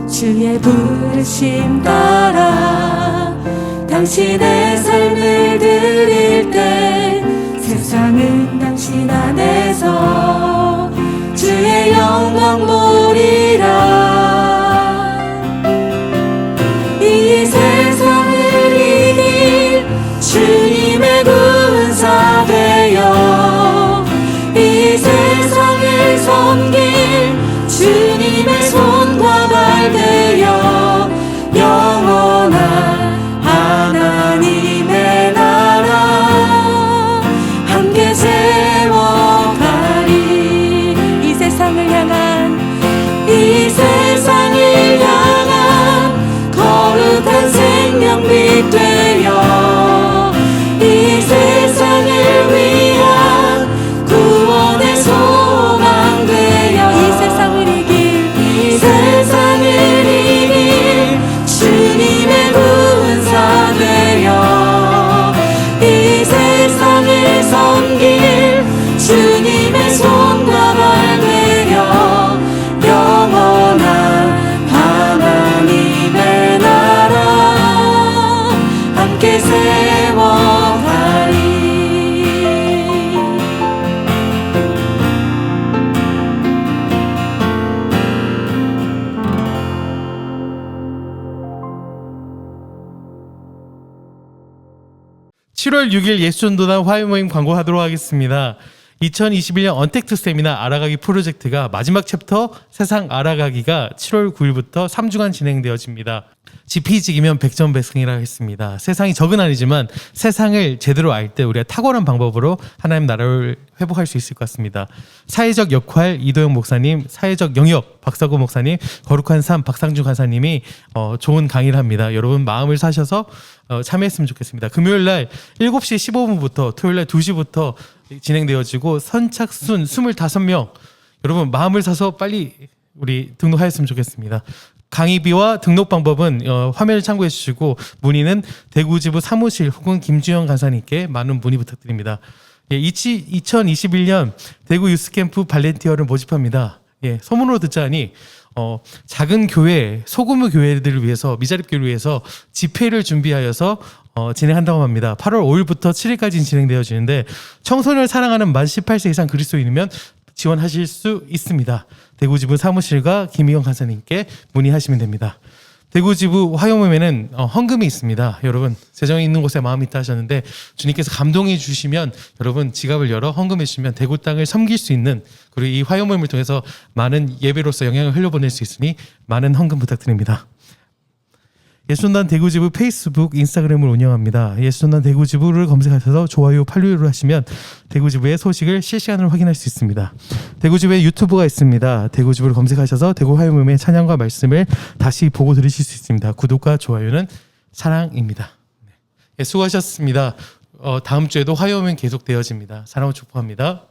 주의 부르심 따라 당신의 삶을 드릴 때 세상은 당신 안에서 주의 영광 보리라 이 세상을 이길 주님의 군사 되어 이 세상을 섬길 주님의 손과 발 되어 영원한 하나님의 나라 함께 세워가리 이 세상을 향한 거룩한 생명빛 되어 이 세상을 위한 구원의 소망 되어 이 세상을 이길 주님의 군사 되어 이 세상을 섬길 주님의 손과 발 되어 영원한 하나님의 나라 함께 세워가리 (7월 6일) 예수전도단 화요모임 광고하도록 하겠습니다. 2021년 언택트 세미나 알아가기 프로젝트가 마지막 챕터 세상 알아가기가 7월 9일부터 3주간 진행되어집니다. 지피지기면 백전백승이라 했습니다. 세상이 적은 아니지만 세상을 제대로 알 때 우리가 탁월한 방법으로 하나님 나라를 회복할 수 있을 것 같습니다. 사회적 역할 이도영 목사님, 사회적 영역 박사고 목사님, 거룩한 삶 박상준 간사님이 좋은 강의를 합니다. 여러분 마음을 사셔서 참여했으면 좋겠습니다. 금요일 날 7시 15분부터 토요일 날 2시부터 진행되어지고 선착순 25명 여러분 마음을 사서 빨리 우리 등록하였으면 좋겠습니다. 강의비와 등록 방법은 화면을 참고해 주시고 문의는 대구지부 사무실 혹은 김주영 간사님께 많은 문의 부탁드립니다. 2021년 대구 유스캠프 발렌티어를 모집합니다. 소문으로 듣자니 작은 교회, 소규모 교회들을 위해서 미자립 교회를 위해서 집회를 준비하여서 진행한다고 합니다. 8월 5일부터 7일까지 진행되어지는데 청소년을 사랑하는 만 18세 이상 그리스도인이면 지원하실 수 있습니다. 대구지부 사무실과 김희영 간사님께 문의하시면 됩니다. 대구지부 화요모임에는 헌금이 있습니다. 여러분 재정이 있는 곳에 마음이 있다 하셨는데 주님께서 감동해 주시면 여러분 지갑을 열어 헌금해 주시면 대구 땅을 섬길 수 있는 그리고 이 화요모임을 통해서 많은 예배로서 영향을 흘려보낼 수 있으니 많은 헌금 부탁드립니다. 예수전단 대구지부 페이스북, 인스타그램을 운영합니다. 예수전단 대구지부를 검색하셔서 좋아요, 팔로우를 하시면 대구지부의 소식을 실시간으로 확인할 수 있습니다. 대구지부에 유튜브가 있습니다. 대구지부를 검색하셔서 대구 화요모임의 찬양과 말씀을 다시 보고 들으실 수 있습니다. 구독과 좋아요는 사랑입니다. 수고하셨습니다. 다음 주에도 화요모임 계속되어집니다. 사랑을 축복합니다.